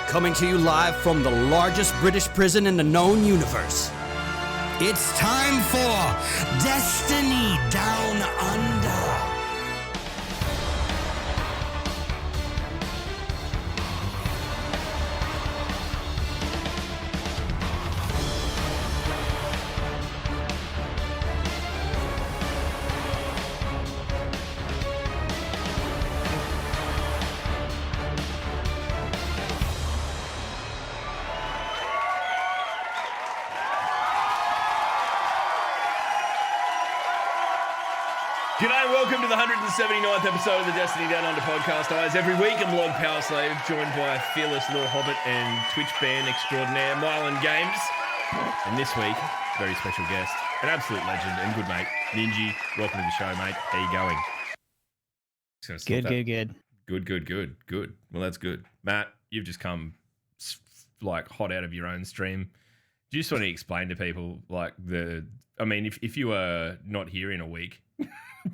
coming to you live from the largest British prison in the known universe. It's time for Destiny Down Under. G'day and welcome to the 179th episode of the Destiny Down Under podcast. As every week, I'm Lord Powerslave, joined by fearless Lord Hobbit and Twitch ban extraordinaire Mylan Games. And this week, very special guest, an absolute legend and good mate, Ninjy. Welcome to the show, mate. How you going? Good. Well, that's good. Matt, you've just come like hot out of your own stream. Do you just want to explain to people like if you were not here in a week,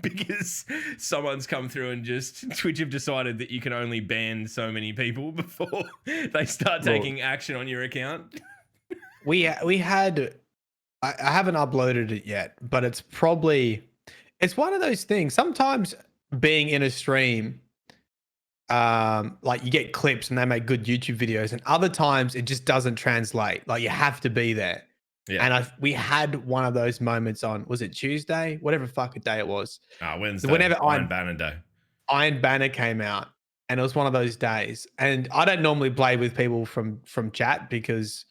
because someone's come through and just Twitch have decided that you can only ban so many people before they start taking action on your account. I haven't uploaded it yet, but it's one of those things. Sometimes being in a stream, like you get clips and they make good YouTube videos, and other times it just doesn't translate. Like you have to be there. Yeah. And we had one of those moments on, was it Tuesday? Whatever fucking day it was. Wednesday. Whenever Iron Banner Day. Iron Banner came out, and it was one of those days. And I don't normally play with people from chat because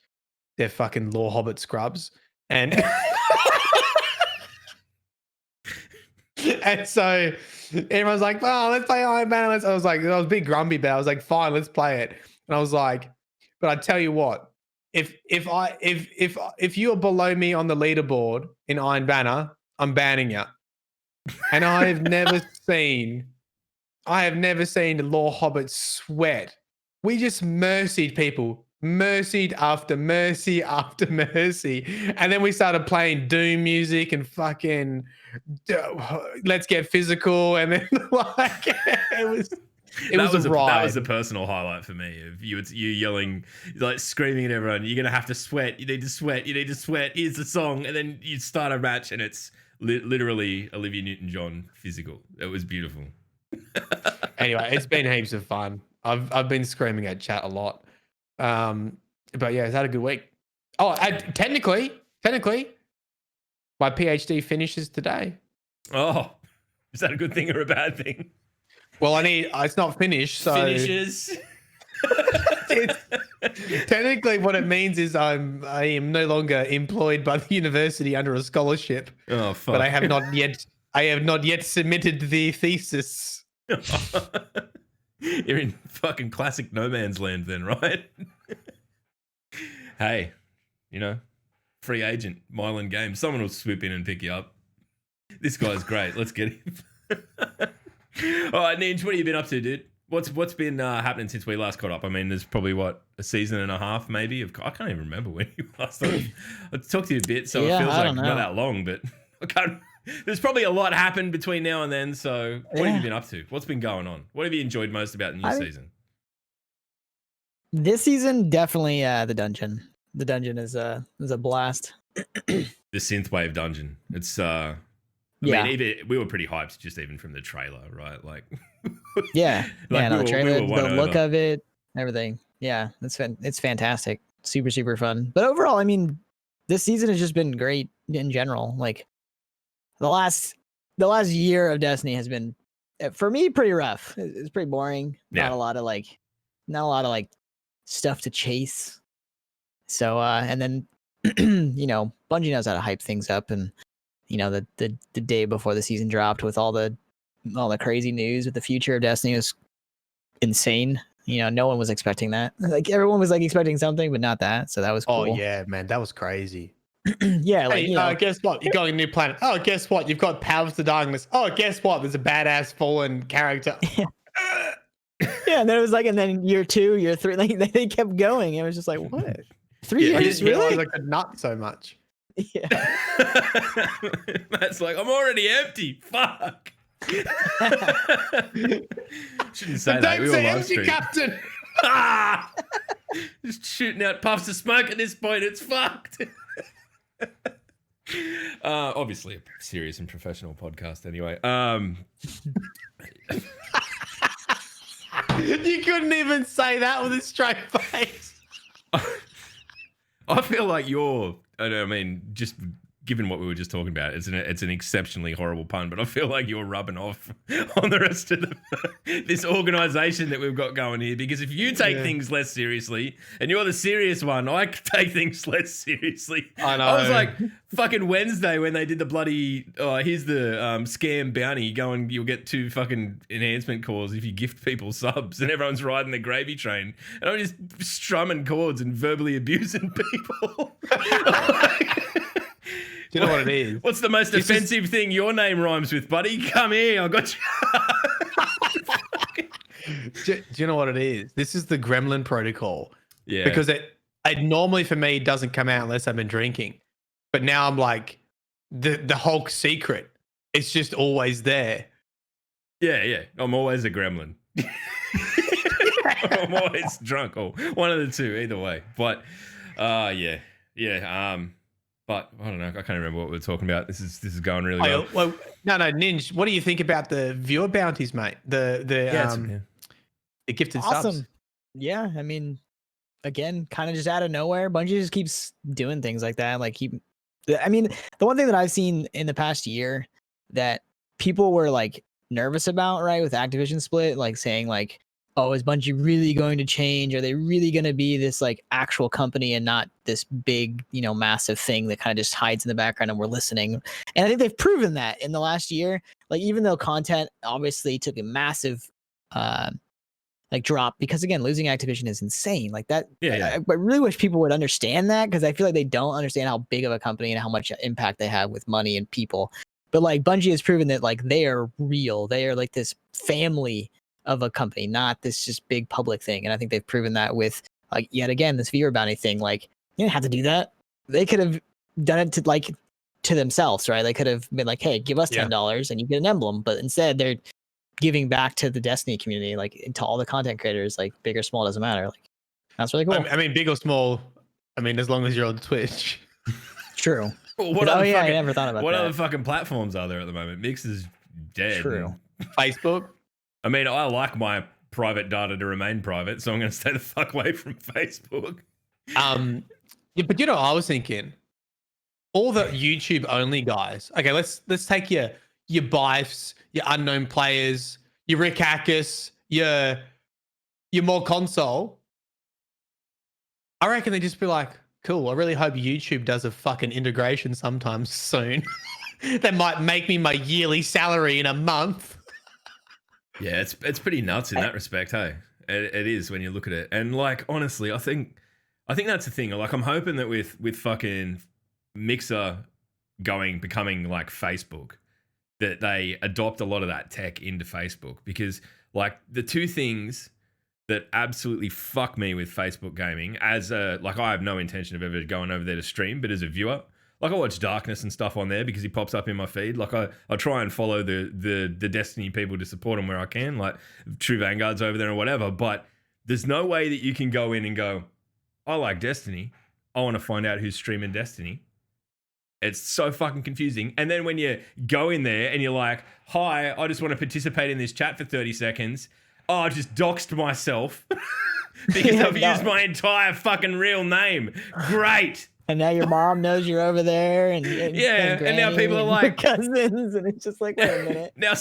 they're fucking Lore Hobbit scrubs. And and so everyone's like, "Oh, let's play Iron Banner." I was a bit grumpy, but I was like, "Fine, let's play it." And I was like, "But I tell you what. If you are below me on the leaderboard in Iron Banner, I'm banning you." And I have never seen Lore Hobbit sweat. We just mercied people, mercied after mercy after mercy, and then we started playing Doom music and fucking let's get physical, and then like it was. That was a personal highlight for me of you yelling, like screaming at everyone, "You're going to have to sweat. You need to sweat. You need to sweat. Here's the song." And then you start a match and it's literally Olivia Newton-John physical. It was beautiful. Anyway, it's been heaps of fun. I've been screaming at chat a lot. But yeah, it's had a good week. Oh, technically, my PhD finishes today. Oh, is that a good thing or a bad thing? Well, it's not finished, so finishes. Technically what it means is I am no longer employed by the university under a scholarship. Oh fuck. But I have not yet submitted the thesis. You're in fucking classic no man's land then, right? Hey, free agent, Mylan Games. Someone will swoop in and pick you up. This guy's great. Let's get him. All right, Ninj, what have you been up to, dude? What's been happening since we last caught up? I mean, there's probably a season and a half, maybe. I can't even remember when you last time. I talked to you a bit, so it feels like not that long, but I can't. There's probably a lot happened between now and then. So, what have you been up to? What's been going on? What have you enjoyed most about the new season? This season, definitely the dungeon. The dungeon is a blast. The synthwave dungeon. It's I mean, we were pretty hyped just even from the trailer, right? Like, the trailer, the look of it, everything. Yeah, it's fantastic, super super fun. But overall, I mean, this season has just been great in general. Like, the last year of Destiny has been, for me, pretty rough. It's pretty boring. Not a lot of stuff to chase. So and then Bungie knows how to hype things up, and the day before the season dropped with all the crazy news with the future of Destiny was insane. No one was expecting that. Like, everyone was like expecting something, but not that. So that was cool. Oh yeah, man, that was crazy. Yeah, like, guess what? You're going to a new planet. Oh, guess what? You've got powers to darkness. Oh, guess what? There's a badass fallen character. Yeah, and then it was like, and then year 2, year 3, like they kept going. It was just like, what? 3 years? I didn't realize I could nut so much. Yeah. Matt's like, I'm already empty. Fuck. Shouldn't say that. We were live streaming. Captain. Just shooting out puffs of smoke at this point. It's fucked. Obviously, a serious and professional podcast. Anyway, You couldn't even say that with a straight face. I feel like you're. I mean, just given what we were just talking about, it's an exceptionally horrible pun. But I feel like you're rubbing off on the rest of this organisation that we've got going here. Because if you take things less seriously, and you're the serious one, I take things less seriously. I know. I was like, fucking Wednesday when they did the bloody. Here's the scam bounty. You'll get 2 fucking enhancement calls if you gift people subs, and everyone's riding the gravy train, and I'm just strumming chords and verbally abusing people. Do you know what it is? What's the most offensive thing your name rhymes with, buddy? Come here, I got you. Do you know what it is? This is the Gremlin protocol. Yeah. Because it normally for me doesn't come out unless I've been drinking. But now I'm like the Hulk secret. It's just always there. Yeah. I'm always a gremlin. I'm always drunk, or one of the two, either way. But yeah. But I don't know. I can't remember what we were talking about. This is going really well. Well, no, Ninj. What do you think about the viewer bounties, mate? The gifted Awesome. subs. Yeah, I mean, again, kind of just out of nowhere, Bungie just keeps doing things like that. Like I mean, the one thing that I've seen in the past year that people were like nervous about, right, with Activision split, like saying like, oh, is Bungie really going to change? Are they really going to be this like actual company and not this big, massive thing that kind of just hides in the background and we're listening? And I think they've proven that in the last year. Like, even though content obviously took a massive drop, because again, losing Activision is insane. Like that. Yeah. I really wish people would understand that, because I feel like they don't understand how big of a company and how much impact they have with money and people. But like Bungie has proven that like they are real. They are like this family of a company, not this just big public thing. And I think they've proven that with like yet again this viewer bounty thing. Like, you didn't have to do that. They could have done it to themselves, right? They could have been like, hey, give us $10 and you get an emblem. But instead they're giving back to the Destiny community, like to all the content creators, like big or small, doesn't matter. Like, that's really cool. I mean, big or small. I mean, as long as you're on Twitch. True. Well, I never thought about what that. other fucking platforms are there at the moment? Mix is dead. True. Facebook. I mean, I like my private data to remain private, so I'm going to stay the fuck away from Facebook. Yeah, but I was thinking, all the YouTube only guys. Okay, let's take your Bifes, your unknown players, your Rick Hackers, your more console. I reckon they just be like, cool. I really hope YouTube does a fucking integration sometime soon. That might make me my yearly salary in a month. Yeah, it's pretty nuts in that respect, hey. It is when you look at it. And like, honestly, I think that's the thing. Like, I'm hoping that with fucking Mixer becoming like Facebook, that they adopt a lot of that tech into Facebook. Because like the two things that absolutely fuck me with Facebook gaming, I have no intention of ever going over there to stream, but as a viewer, like I watch Darkness and stuff on there because he pops up in my feed. Like I try and follow the Destiny people to support them where I can, like True Vanguard's over there or whatever. But there's no way that you can go in and go, I like Destiny. I want to find out who's streaming Destiny. It's so fucking confusing. And then when you go in there and you're like, hi, I just want to participate in this chat for 30 seconds. Oh, I just doxed myself because I've used my entire fucking real name. Great. And now your mom knows you're over there, and now people are like cousins, and it's just like, wait a minute. Now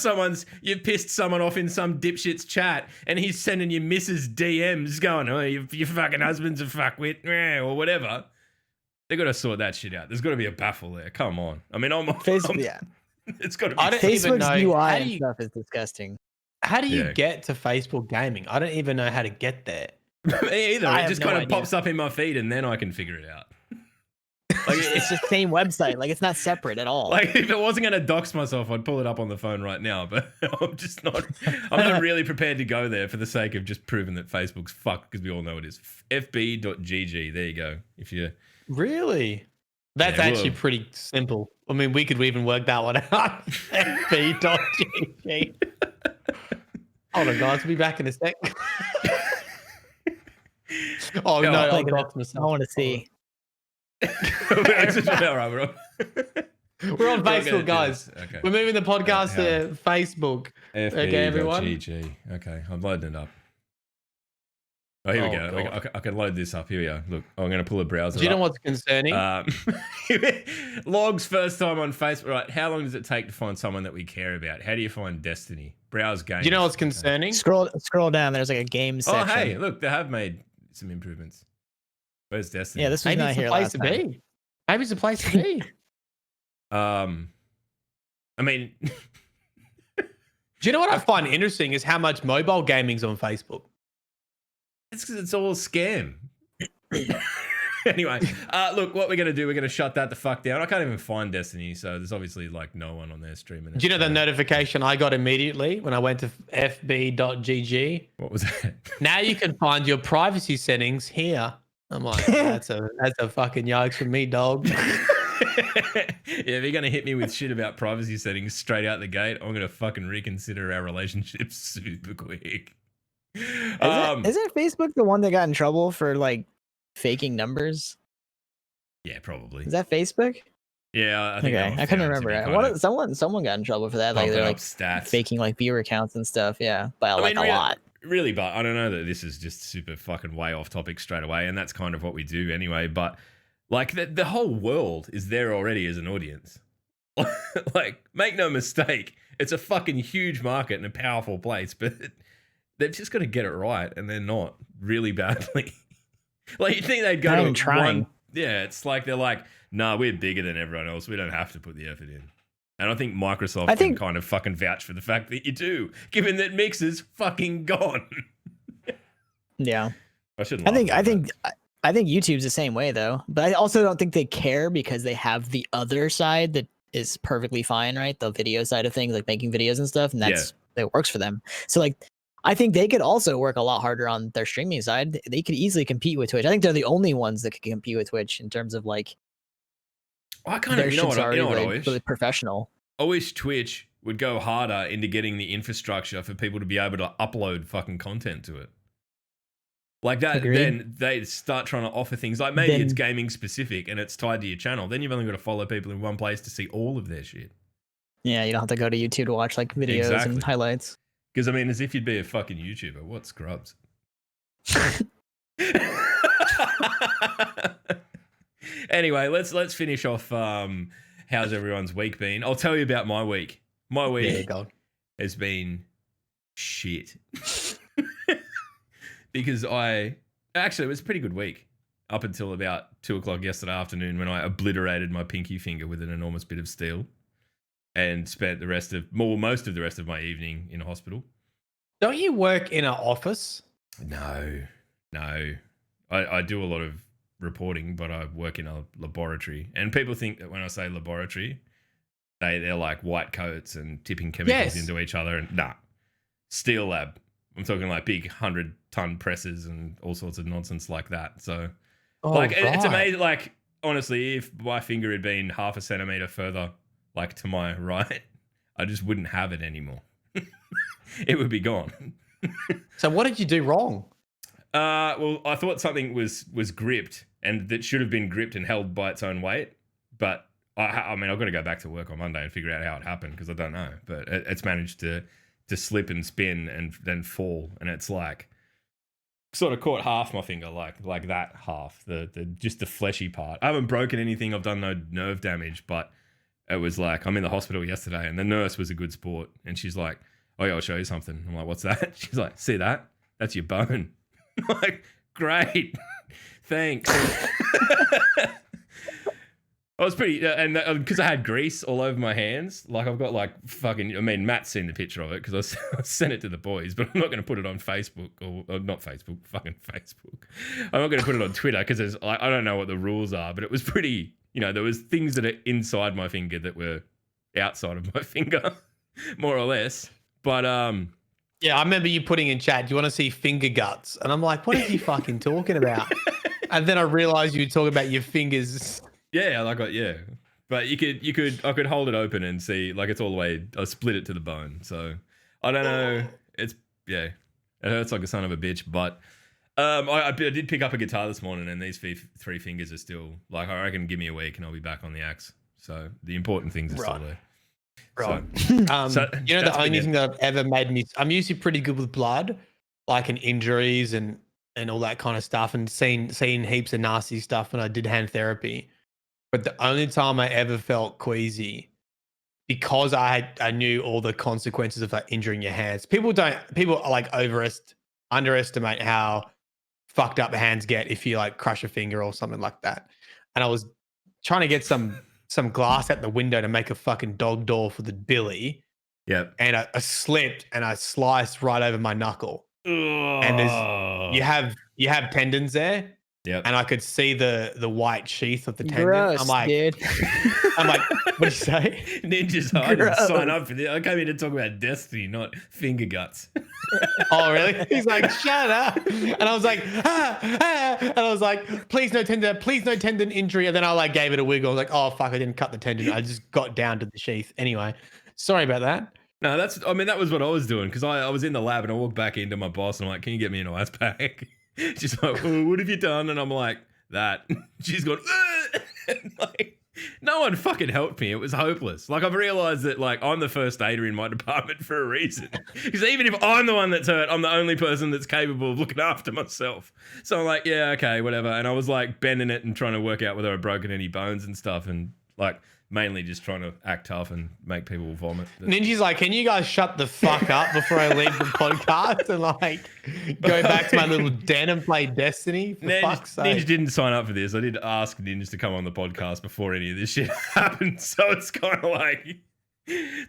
you've pissed someone off in some dipshit's chat, and he's sending you Mrs. DMs going, oh, your fucking husband's a fuckwit, or whatever. They got to sort that shit out. There's got to be a baffle there. Come on. I mean, it's got to be. Facebook's UI and stuff is disgusting. How do you get to Facebook gaming? I don't even know how to get there. Me either. It just kind of pops up in my feed, and then I can figure it out. Like it's the same website. Like it's not separate at all. Like if it wasn't going to dox myself, I'd pull it up on the phone right now. But I'm not really prepared to go there for the sake of just proving that Facebook's fucked, because we all know it is. fb.gg. There you go. If you really, that's actually pretty simple. I mean, we could even work that one out. fb.gg. Hold on, guys. We'll be back in a sec. Oh Yeah, no, I'll I'll Like, dox I myself. want to see. All right, we're on. We're on We're gonna Facebook, do guys. this. Okay. We're moving the podcast how- to Facebook. Okay, everyone. FB.gg. Okay, I'm loading it up. Oh, here we Oh, go. God. I can load this up. Here we go. Look, I'm going to pull a browser Do you know up. what's concerning? Logs first time on Facebook. Right, how long does it take to find someone that we care about? How do you find Destiny? Browse games. Do you know what's Okay. concerning? Scroll down. There's like a game Oh, section. hey, look, they have made some improvements. Where's Destiny? Yeah, this was Maybe not it's the here place last to time. be. Maybe it's the place to be. I mean, Do you know what I find interesting is how much mobile gaming's on Facebook. it's because it's all a scam. Anyway, look, what we're going to do, we're going to shut that the fuck down. I can't even find Destiny, so there's obviously like no one on there streaming it. Do you know the so- notification I got immediately when I went to fb.gg? What was that? Now you can find your privacy settings here. I'm like, that's a fucking yikes for me, dog. Yeah, if you're going to hit me with shit about privacy settings straight out the gate, I'm going to fucking reconsider our relationship super quick. Isn't Facebook the one that got in trouble for like faking numbers? Yeah, probably. Is that Facebook? Yeah, I think Okay, I couldn't remember. Someone got in trouble for that. Like they're like stats. faking like viewer counts and stuff. Yeah, by like a lot. Really, but I don't know that this is just super fucking way off topic straight away, and that's kind of what we do anyway. But like the whole world is there already as an audience. Like, make no mistake, it's a fucking huge market and a powerful place, but they've just got to get it right, and they're not really badly. Like, you'd think they'd go Not to even trying. one. Yeah, it's like they're like, nah, we're bigger than everyone else. We don't have to put the effort in. And I think Microsoft can kind of fucking vouch for the fact that you do, given that Mixer's fucking gone. Yeah, I shouldn't. I think YouTube's the same way though, but I also don't think they care because they have the other side that is perfectly fine, right? The video side of things, like making videos and stuff, and that works for them. So like, I think they could also work a lot harder on their streaming side. They could easily compete with Twitch. I think they're the only ones that could compete with Twitch in terms of like. I kind of, you know what I wish? Really professional. I wish Twitch would go harder into getting the infrastructure for people to be able to upload fucking content to it. Like that, Agreed. Then they start trying to offer things like maybe it's gaming specific and it's tied to your channel. Then you've only got to follow people in one place to see all of their shit. Yeah, you don't have to go to YouTube to watch like videos Exactly. and highlights. Because I mean, as if you'd be a fucking YouTuber. What scrubs? Anyway, let's finish off. How's everyone's week been? I'll tell you about my week. My week has been shit. Because it was a pretty good week up until about 2:00 yesterday afternoon when I obliterated my pinky finger with an enormous bit of steel and spent most of the rest of my evening in a hospital. Don't you work in an office? No. I do a lot of reporting, but I work in a laboratory. And people think that when I say laboratory, they're like white coats and tipping chemicals into each other. And nah, steel lab. I'm talking like big 100-ton presses and all sorts of nonsense like that. So, it's amazing. Like, honestly, if my finger had been half a centimeter further, like to my right, I just wouldn't have it anymore. It would be gone. So what did you do wrong? Well, I thought something was gripped and that should have been gripped and held by its own weight. But I mean, I've got to go back to work on Monday and figure out how it happened because I don't know. But it's managed to slip and spin and then fall, and it's like sort of caught half my finger, like that half, the just the fleshy part. I haven't broken anything. I've done no nerve damage, but it was like I'm in the hospital yesterday, and the nurse was a good sport, and she's like, "Oh yeah, I'll show you something." I'm like, "What's that?" She's like, "See that? That's your bone." I'm like, "Great, thanks." I was pretty, and because I had grease all over my hands, like I've got like fucking, I mean, Matt's seen the picture of it because I sent it to the boys, but I'm not going to put it on Facebook or not Facebook, fucking Facebook. I'm not going to put it on Twitter because I don't know what the rules are, but it was pretty, there was things that are inside my finger that were outside of my finger, more or less. But, yeah, I remember you putting in chat, do you want to see finger guts? And I'm like, what is he fucking talking about? And then I realized you were talking about your fingers. Yeah, but I could hold it open and see, like it's all the way. I split it to the bone, so I don't know. It hurts like a son of a bitch. But I did pick up a guitar this morning, and these three fingers are still like, I reckon, give me a week and I'll be back on the axe. So the important things are still there. Right. So You know, that's the only been thing that I've ever made me, I'm usually pretty good with blood, like in injuries and all that kind of stuff, and seen heaps of nasty stuff when I did hand therapy. But the only time I ever felt queasy, because I knew all the consequences of like injuring your hands. People like underestimate how fucked up hands get if you like crush a finger or something like that. And I was trying to get some glass out the window to make a fucking dog door for the billy. Yep. And I slipped and I sliced right over my knuckle. And you have tendons there. Yep. And I could see the white sheath of the tendon. Gross, I'm like, dude. what did you say? Ninja's hard to sign up for this. I came here to talk about Destiny, not finger guts. Oh, really? He's like, shut up. And I was like, and I was like, please no tendon injury. And then I like gave it a wiggle. I was like, oh fuck, I didn't cut the tendon. I just got down to the sheath. Anyway, sorry about that. No, that was what I was doing, because I was in the lab and I walked back into my boss and I'm like, can you get me an ice pack? She's like, oh, what have you done? And I'm like, that. She's gone, and like, no one fucking helped me. It was hopeless. Like, I've realized that, like, I'm the first aider in my department for a reason. Because even if I'm the one that's hurt, I'm the only person that's capable of looking after myself. So I'm like, yeah, okay, whatever. And I was like bending it and trying to work out whether I'd broken any bones and stuff, and like mainly just trying to act tough and make people vomit. Ninja's like, can you guys shut the fuck up before I leave the podcast and like go back to my little den and play Destiny? For fuck's sake. Ninja didn't sign up for this. I did ask Ninja to come on the podcast before any of this shit happened. So it's kind of like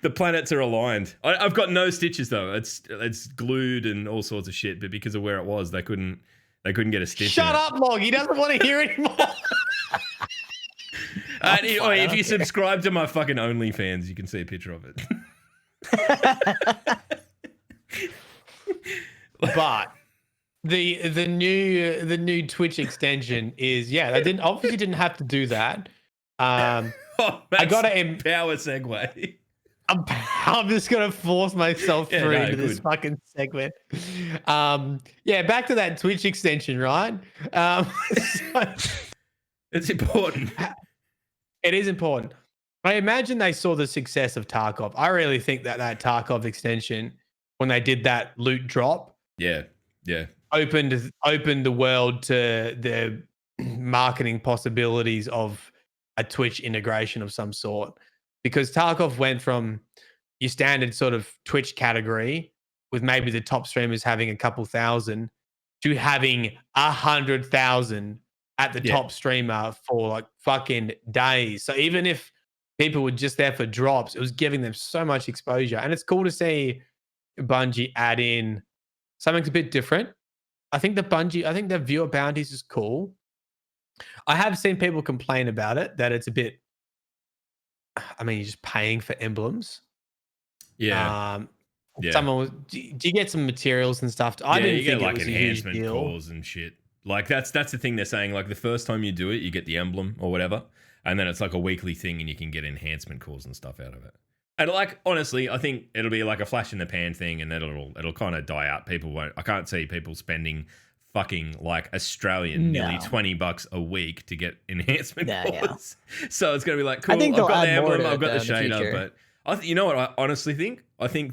the planets are aligned. I've got no stitches though. It's glued and all sorts of shit. But because of where it was, they couldn't get a stitch. Shut up, Log. He doesn't want to hear anymore. If you subscribe to my fucking OnlyFans, you can see a picture of it. But the new Twitch extension is they didn't have to do that. I got to power segue. I'm just gonna force myself through into this fucking segment. Back to that Twitch extension, right? It's important. It is important. I imagine they saw the success of Tarkov. I really think that Tarkov extension, when they did that loot drop, opened the world to the marketing possibilities of a Twitch integration of some sort. Because Tarkov went from your standard sort of Twitch category with maybe the top streamers having a couple thousand to having 100,000 at the top streamer for like fucking days. So even if people were just there for drops, it was giving them so much exposure. And it's cool to see Bungie add in something a bit different. I think their viewer bounties is cool. I have seen people complain about it, that it's a bit, I mean, you're just paying for emblems. Yeah. Someone do you get some materials and stuff? I didn't think it was enhancement cores and shit. Like that's the thing they're saying. Like the first time you do it, you get the emblem or whatever, and then it's like a weekly thing, and you can get enhancement cores and stuff out of it. And like honestly, I think it'll be like a flash in the pan thing, and then it'll kind of die out. People won't. I can't see people spending fucking like Australian nearly $20 a week to get enhancement cores. Yeah. So it's gonna be like cool. I've got the emblem, I've got the shader, but you know what? I honestly think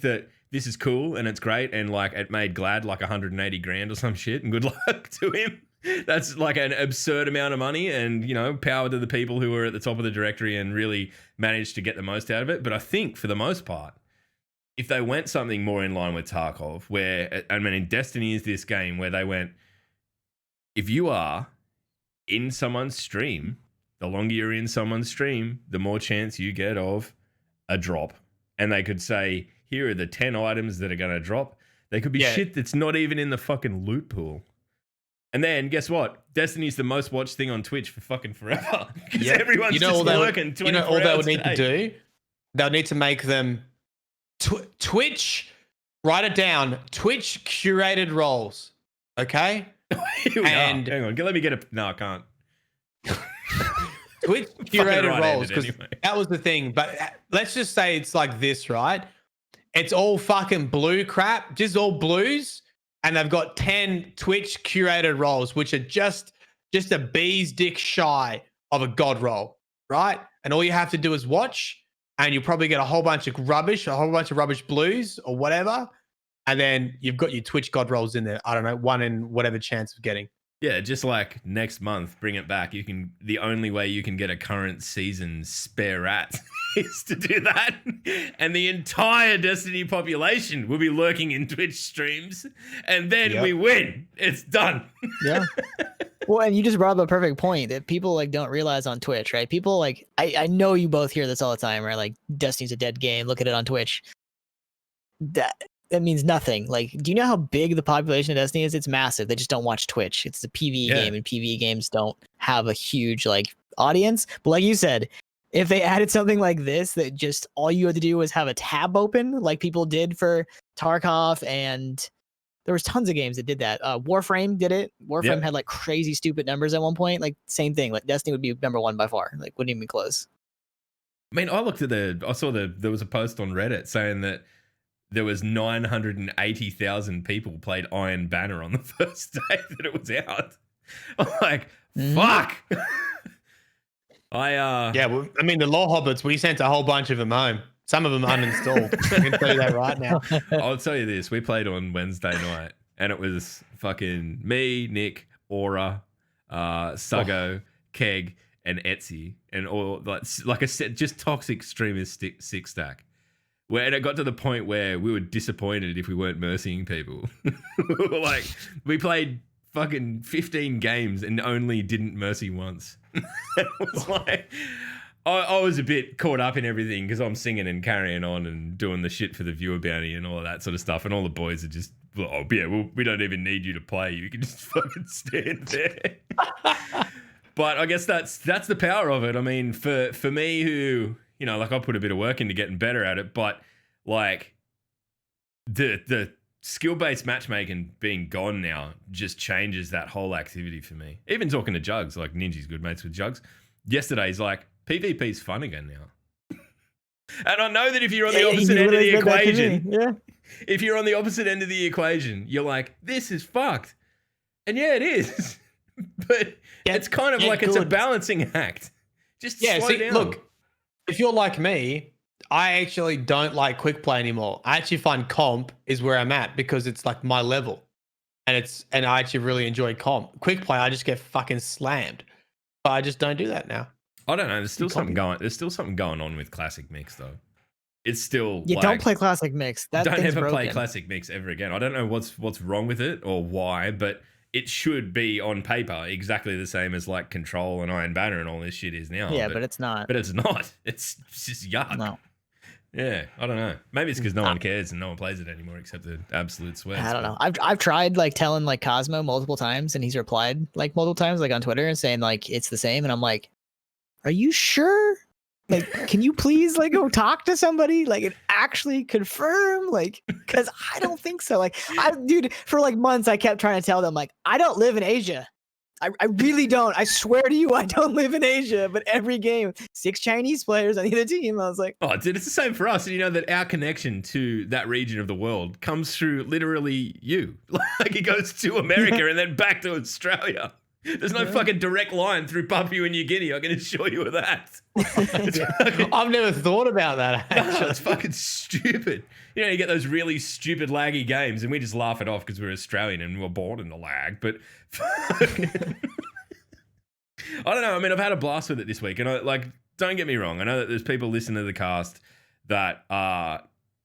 that this is cool and it's great, and like it made Glad like 180 grand or some shit, and good luck to him. That's like an absurd amount of money, and you know, power to the people who were at the top of the directory and really managed to get the most out of it. But I think for the most part, if they went something more in line with Tarkov, where I mean, Destiny is this game where they went, if you are in someone's stream, the longer you're in someone's stream, the more chance you get of a drop. And they could say, here are the 10 items that are going to drop. They could be shit that's not even in the fucking loot pool. And then guess what? Destiny's the most watched thing on Twitch for fucking forever. Because everyone's just working 24 hours. You know all they would need to do? They'll need to make them Twitch, write it down, Twitch curated roles. Okay? And hang on, let me get a... No, I can't. Twitch curated roles, because that was the thing. But let's just say it's like this, right? It's all fucking blue crap, just all blues. and they've got 10 Twitch curated roles, which are just a bee's dick shy of a god role, right? And all you have to do is watch, and you'll probably get a whole bunch of rubbish blues or whatever. And then you've got your Twitch god rolls in there. I don't know, one in whatever chance of getting. Yeah, just like next month, bring it back. The only way you can get a current season spare rat is to do that. And the entire Destiny population will be lurking in Twitch streams. And then we win. It's done. Yeah. Well, and you just brought up a perfect point that people like don't realize on Twitch, right? People like, I know you both hear this all the time, right? Like, Destiny's a dead game. Look at it on Twitch. That means nothing. Like, do you know how big the population of Destiny is? It's massive. They just don't watch Twitch. It's a PvE game, and PvE games don't have a huge like audience. But like you said, if they added something like this, that just all you had to do was have a tab open, like people did for Tarkov, and there was tons of games that did that. Warframe did it. Warframe had like crazy stupid numbers at one point. Like same thing. Like Destiny would be number one by far. Like wouldn't even be close. I mean, I saw there was a post on Reddit saying that there was 980,000 people played Iron Banner on the first day that it was out. I'm like, fuck. Well, I mean, the Law Hobbits, we sent a whole bunch of them home. Some of them uninstalled. I can tell you that right now. I'll tell you this. We played on Wednesday night, and it was fucking me, Nick, Aura, Suggo, Keg, and Etsy, and all like I said, just toxic streamers six stack. And it got to the point where we were disappointed if we weren't mercying people. Like, we played fucking 15 games and only didn't mercy once. It was like, I was a bit caught up in everything because I'm singing and carrying on and doing the shit for the viewer bounty and all of that sort of stuff. And all the boys are just, oh, yeah, well, we don't even need you to play. You can just fucking stand there. But I guess that's the power of it. I mean, for me who, you know, like I put a bit of work into getting better at it, but like the skill-based matchmaking being gone now just changes that whole activity for me. Even talking to Jugs, like Ninjy's good mates with Jugs. Yesterday, he's like, PvP's fun again now. And I know that if you're on the opposite end of the equation, if you're on the opposite end of the equation, you're like, this is fucked. And yeah, it is. But it's kind of like it's a balancing act. Just slow down. Look, if you're like me, I actually don't like quick play anymore. I actually find comp is where I'm at because it's like my level. And I actually really enjoy comp. Quick play, I just get fucking slammed. But I just don't do that now. I don't know. There's still something going on with Classic Mix though. It's still don't play Classic Mix. That don't thing's ever broken. play Classic Mix ever again. I don't know what's wrong with it or why, but it should be on paper exactly the same as like Control and Iron Banner and all this shit is now. Yeah, but it's not. But it's not. It's just yuck. No. Yeah, I don't know. Maybe it's because no one cares and no one plays it anymore except the absolute sweats. I don't know. I've tried like telling like Cosmo multiple times, and he's replied like multiple times like on Twitter and saying like it's the same, and I'm like, are you sure? Like, can you please like go talk to somebody like and actually confirm? Like, because I don't think so. Like, dude, for like months I kept trying to tell them like I don't live in Asia. I really don't. I swear to you, I don't live in Asia. But every game, 6 Chinese players on either team. I was like, oh, dude, it's the same for us. And you know that our connection to that region of the world comes through literally you. Like it goes to America and then back to Australia. There's no fucking direct line through Papua New Guinea. I can assure you of that. I've never thought about that. Actually. No, it's fucking stupid. You know, you get those really stupid laggy games, and we just laugh it off because we're Australian and we're born in the lag. But I don't know. I mean, I've had a blast with it this week, and don't get me wrong. I know that there's people listening to the cast that are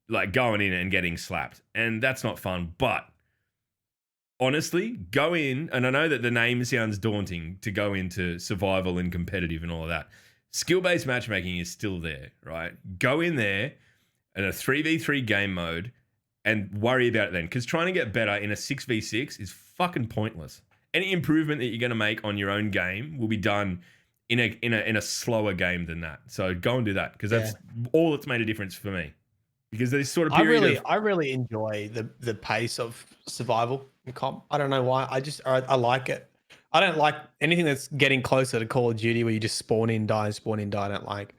like going in and getting slapped, and that's not fun. But honestly, go in, and I know that the name sounds daunting to go into survival and competitive and all of that. Skill-based matchmaking is still there, right? Go in there in a 3v3 game mode and worry about it then. Because trying to get better in a 6v6 is fucking pointless. Any improvement that you're going to make on your own game will be done in a slower game than that. So go and do that, because that's all that's made a difference for me. Because there's sort of period I really enjoy the pace of survival and comp. I don't know why. I like it. I don't like anything that's getting closer to Call of Duty where you just spawn in, die, spawn in, die. I don't like.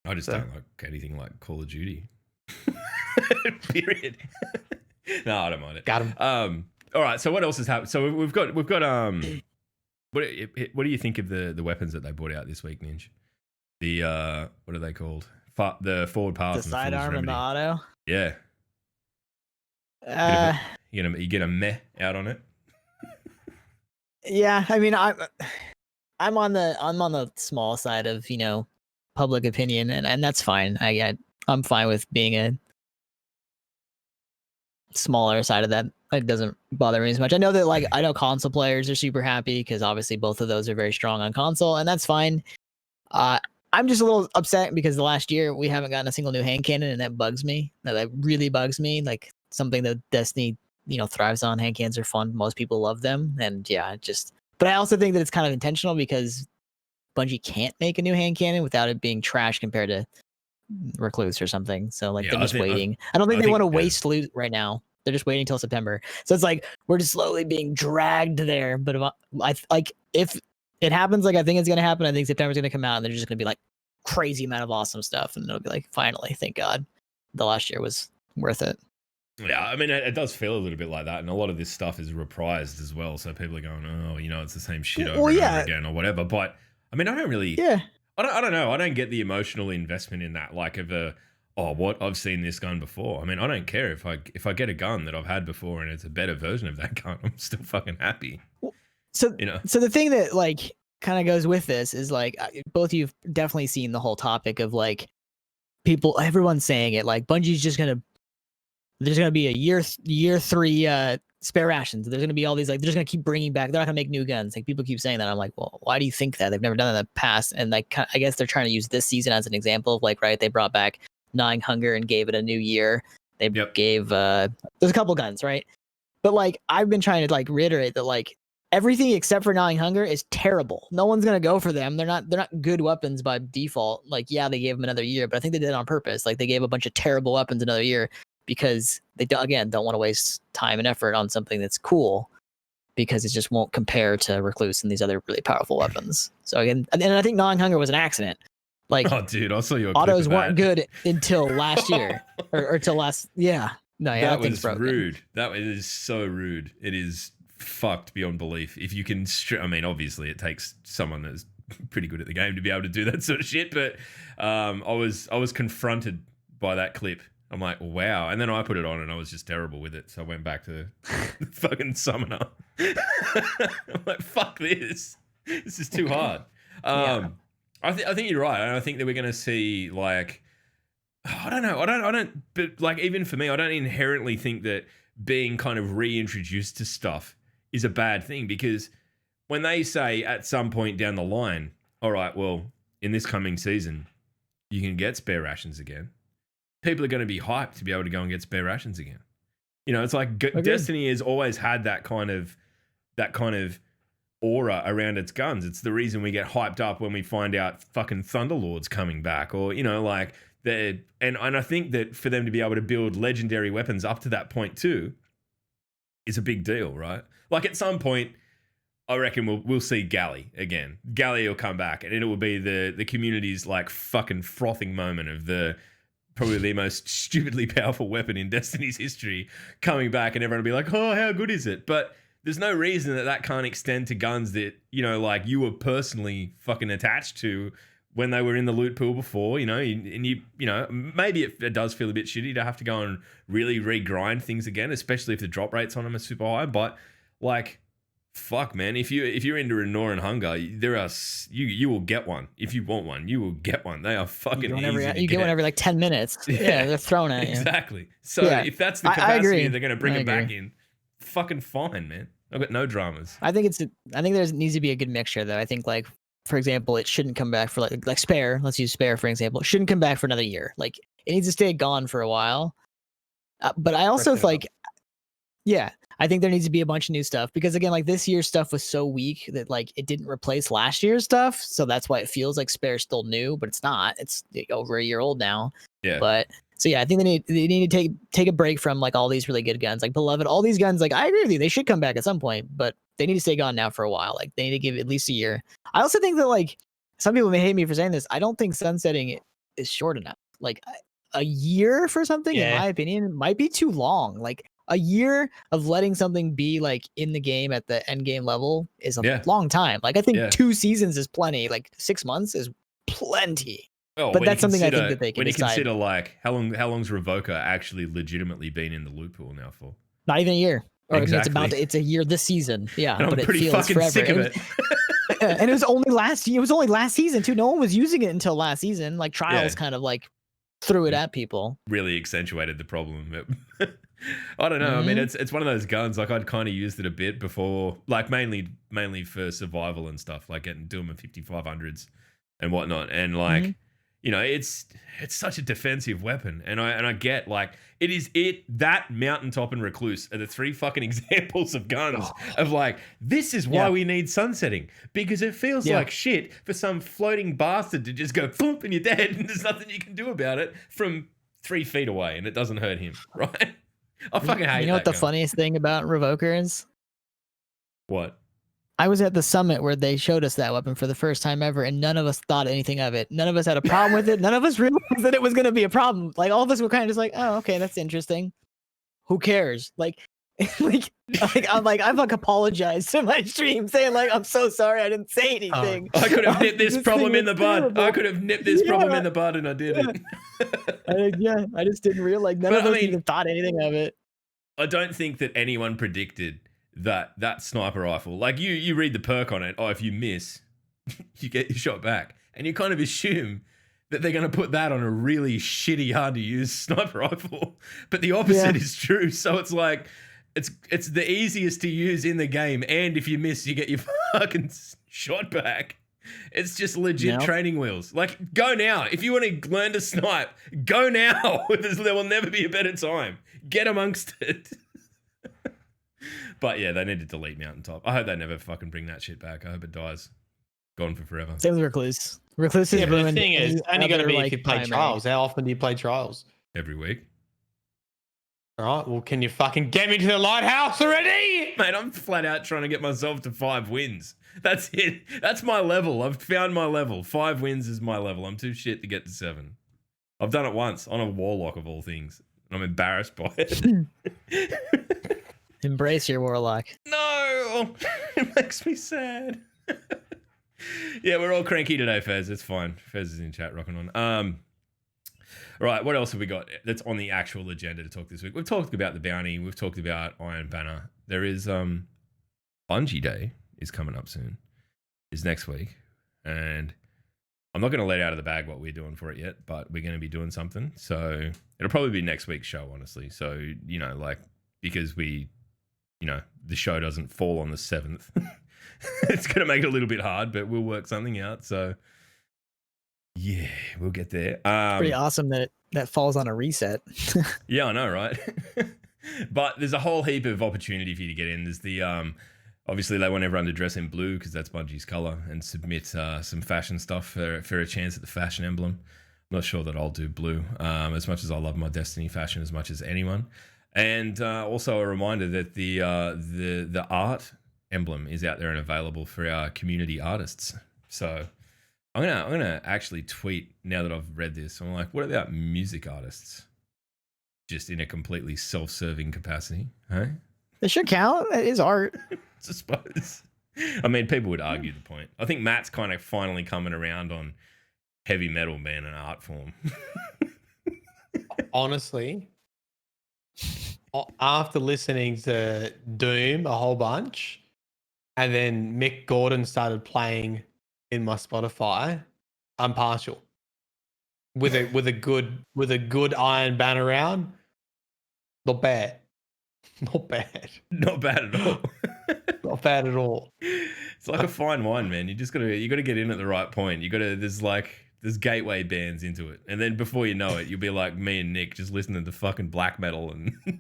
I just don't like anything like Call of Duty. Period. No, I don't mind it. Got him. All right. So what else has happened? So we've got what do you think of the weapons that they brought out this week, Ninj? The what are they called? The forward pass, The and sidearm and the auto. Yeah. Uh, You get a meh out on it. yeah. I mean, I'm on the small side of public opinion, and that's fine. I'm fine with being a smaller side of that. It doesn't bother me as much. I know that I know console players are super happy because obviously both of those are very strong on console, and that's fine. I'm just a little upset because the last year we haven't gotten a single new hand cannon, and that bugs me. That really bugs me. Like something that Destiny, thrives on. Hand cannons are fun. Most people love them, and yeah, But I also think that it's kind of intentional because Bungie can't make a new hand cannon without it being trash compared to Recluse or something. So they're just waiting. I don't think they want to waste loot right now. They're just waiting till September. So it's like we're just slowly being dragged there. But if it happens like I think it's gonna happen, I think September's gonna come out and they're just gonna be like crazy amount of awesome stuff, and it'll be like finally, thank God, the last year was worth it. Yeah, I mean it does feel a little bit like that, and a lot of this stuff is reprised as well. So people are going, oh, it's the same shit over and over again or whatever. But I mean, I don't really. Yeah. I don't know. I don't get the emotional investment in that. Like what I've seen this gun before. I mean, I don't care if I get a gun that I've had before and it's a better version of that gun. I'm still fucking happy. So the thing that kind of goes with this is both of you've definitely seen the whole topic of everyone's saying it Bungie's there's gonna be a year 3 spare rations. There's gonna be all these they're just gonna keep bringing back. They're not gonna make new guns. People keep saying that. I'm like, well, why do you think that? They've never done that in the past, and I guess they're trying to use this season as an example of right. They brought back Gnawing Hunger and gave it a new year. They gave there's a couple guns, right? But I've been trying to reiterate that everything except for Gnawing Hunger is terrible. No one's gonna go for them. They're not good weapons by default. Yeah, they gave them another year, but I think they did it on purpose. They gave a bunch of terrible weapons another year because they don't want to waste time and effort on something that's cool because it just won't compare to Recluse and these other really powerful weapons. So again, and I think Gnawing Hunger was an accident. Oh, dude, I saw your autos weren't good until last year or till last. Yeah, no, yeah, that was rude. That is so rude. It is fucked beyond belief. If you can, I mean, obviously it takes someone that's pretty good at the game to be able to do that sort of shit. But I was confronted by that clip. I'm like, wow. And then I put it on and I was just terrible with it. So I went back to the fucking summoner. I'm like, fuck this. This is too hard. Yeah. I think you're right. I think that we're going to see I don't know. But even for me, I don't inherently think that being kind of reintroduced to stuff is a bad thing, because when they say at some point down the line, all right, well, in this coming season, you can get spare rations again. People are going to be hyped to be able to go and get spare rations again. It's like Destiny has always had that kind of aura around its guns. It's the reason we get hyped up when we find out fucking Thunderlord's coming back, or and I think that for them to be able to build legendary weapons up to that point too is a big deal, right? At some point, I reckon we'll see Galley again. Galley will come back, and it will be the community's fucking frothing moment of probably the most stupidly powerful weapon in Destiny's history coming back, and everyone will be like, oh, how good is it? But there's no reason that can't extend to guns that, you were personally fucking attached to when they were in the loot pool before, maybe it does feel a bit shitty to have to go and really regrind things again, especially if the drop rates on them are super high. But fuck, man, if you're into Gnawing Hunger, you will get one. If you want one, you will get one. They are fucking easy. You get one every 10 minutes. Yeah, they're thrown at you. Exactly. So if that's the capacity they're going to bring it back in, fucking fine, man. I've got no dramas. I think there needs to be a good mixture, though. I think for example, it shouldn't come back for like spare. Let's use spare for example. It shouldn't come back for another year. It needs to stay gone for a while. But I also yeah, I think there needs to be a bunch of new stuff because again, this year's stuff was so weak that it didn't replace last year's stuff. So that's why it feels like spare's still new, but it's not. It's over a year old now. Yeah. But so yeah, I think they need to take a break from all these really good guns, Beloved. All these guns, I agree with you. They should come back at some point, but they need to stay gone now for a while. They need to give it at least a year. I also think that some people may hate me for saying this. I don't think sunsetting is short enough. A year for something, in my opinion, might be too long. a year of letting something be like in the game at the end game level is a Yeah. long time. Like I think Yeah. 2 seasons is plenty. Like 6 months is plenty. Oh, But when that's you something I consider- think that they can when you decide. consider like how long's Revoker actually legitimately been in the loophole now for? Not even a year. Or I mean, Exactly. it's a year this season. Yeah, And but I'm it pretty feels fucking forever. sick of And it. and it was only last year. It was only last season too. No one was using it until last season. Like Trials Yeah. kind of like threw it at people. Really accentuated the problem. I don't know. I mean, it's one of those guns. Like I'd kind of used it a bit before, like mainly for survival and stuff, like doing my 5500s and whatnot. And like, you know, it's such a defensive weapon. And I get like that Mountaintop and Recluse are the 3 fucking examples of guns of like, this is why we need sunsetting, because it feels like shit for some floating bastard to just go boom and you're dead and there's nothing you can do about it from 3 feet away and it doesn't hurt him, right? I fucking hate You know what that the gun. funniest thing about Revoker is? What? I was at the summit where they showed us that weapon for the first time ever, and none of us thought anything of it. None of us had a problem with it. None of us realized that it was going to be a problem. Like all of us were kind of just like, "Oh, okay, that's interesting. Who cares?" Like, I'm like apologized to my stream, saying like, "I'm so sorry, I didn't say anything." I could have nipped this problem thing in the was bud. terrible. I could have nipped this problem in the bud, and I didn't. I just didn't realize. None But, of I us mean- even thought anything of it. I don't think that anyone predicted that sniper rifle. Like you read the perk on it. Oh, if you miss, you get your shot back, and you kind of assume that they're going to put that on a really shitty, hard to use sniper rifle. But the opposite is true. So it's like it's the easiest to use in the game, and if you miss, you get your fucking shot back. It's just legit training wheels. Like, go now. If you want to learn to snipe, go now. There will never be a better time. Get amongst it. But yeah, they need to delete Mountaintop. I hope they never fucking bring that shit back. I hope it dies. Gone for forever. Same with Recluse. Recluse is Yeah, but the ruined thing is, any it's only going to other, be like, if you play primary. trials. How often do you play trials? Every week. All right. Well, can you fucking get me to the lighthouse already? Mate, I'm flat out trying to get myself to 5 wins. That's it. That's my level. I've found my level. 5 wins is my level. I'm too shit to get to 7. I've done it once on a Warlock of all things. I'm embarrassed by it. Embrace your Warlock. No! It makes me sad. Yeah, we're all cranky today, Fez. It's fine. Fez is in chat rocking on. Right, what else have we got that's on the actual agenda to talk this week? We've talked about the bounty. We've talked about Iron Banner. There is Bungie Day is coming up soon. Is next week. And I'm not going to let out of the bag what we're doing for it yet, but we're going to be doing something. So it'll probably be next week's show, honestly. So, you know, like, because we, you know, the show doesn't fall on the 7th. It's going to make it a little bit hard, but we'll work something out. So, yeah, we'll get there. Pretty awesome that that falls on a reset. Yeah, I know, right? But there's a whole heap of opportunity for you to get in. There's the obviously they want everyone to dress in blue because that's Bungie's color, and submit some fashion stuff for a chance at the fashion emblem. I'm not sure that I'll do blue, as much as I love my Destiny fashion as much as anyone. And also a reminder that the art emblem is out there and available for our community artists. So I'm gonna actually tweet now that I've read this. I'm like, what about music artists? Just in a completely self-serving capacity, huh? It should count. It is art. I suppose. I mean, people would argue the point. I think Matt's kind of finally coming around on heavy metal being an art form. Honestly, after listening to Doom a whole bunch, and then Mick Gordon started playing in my Spotify, I'm partial. With a good Iron Banner round, not bad. Not bad. Not bad at all. Not bad at all. It's like a fine wine, man. You gotta get in at the right point. There's gateway bands into it, and then before you know it, you'll be like me and Nick, just listening to fucking black metal and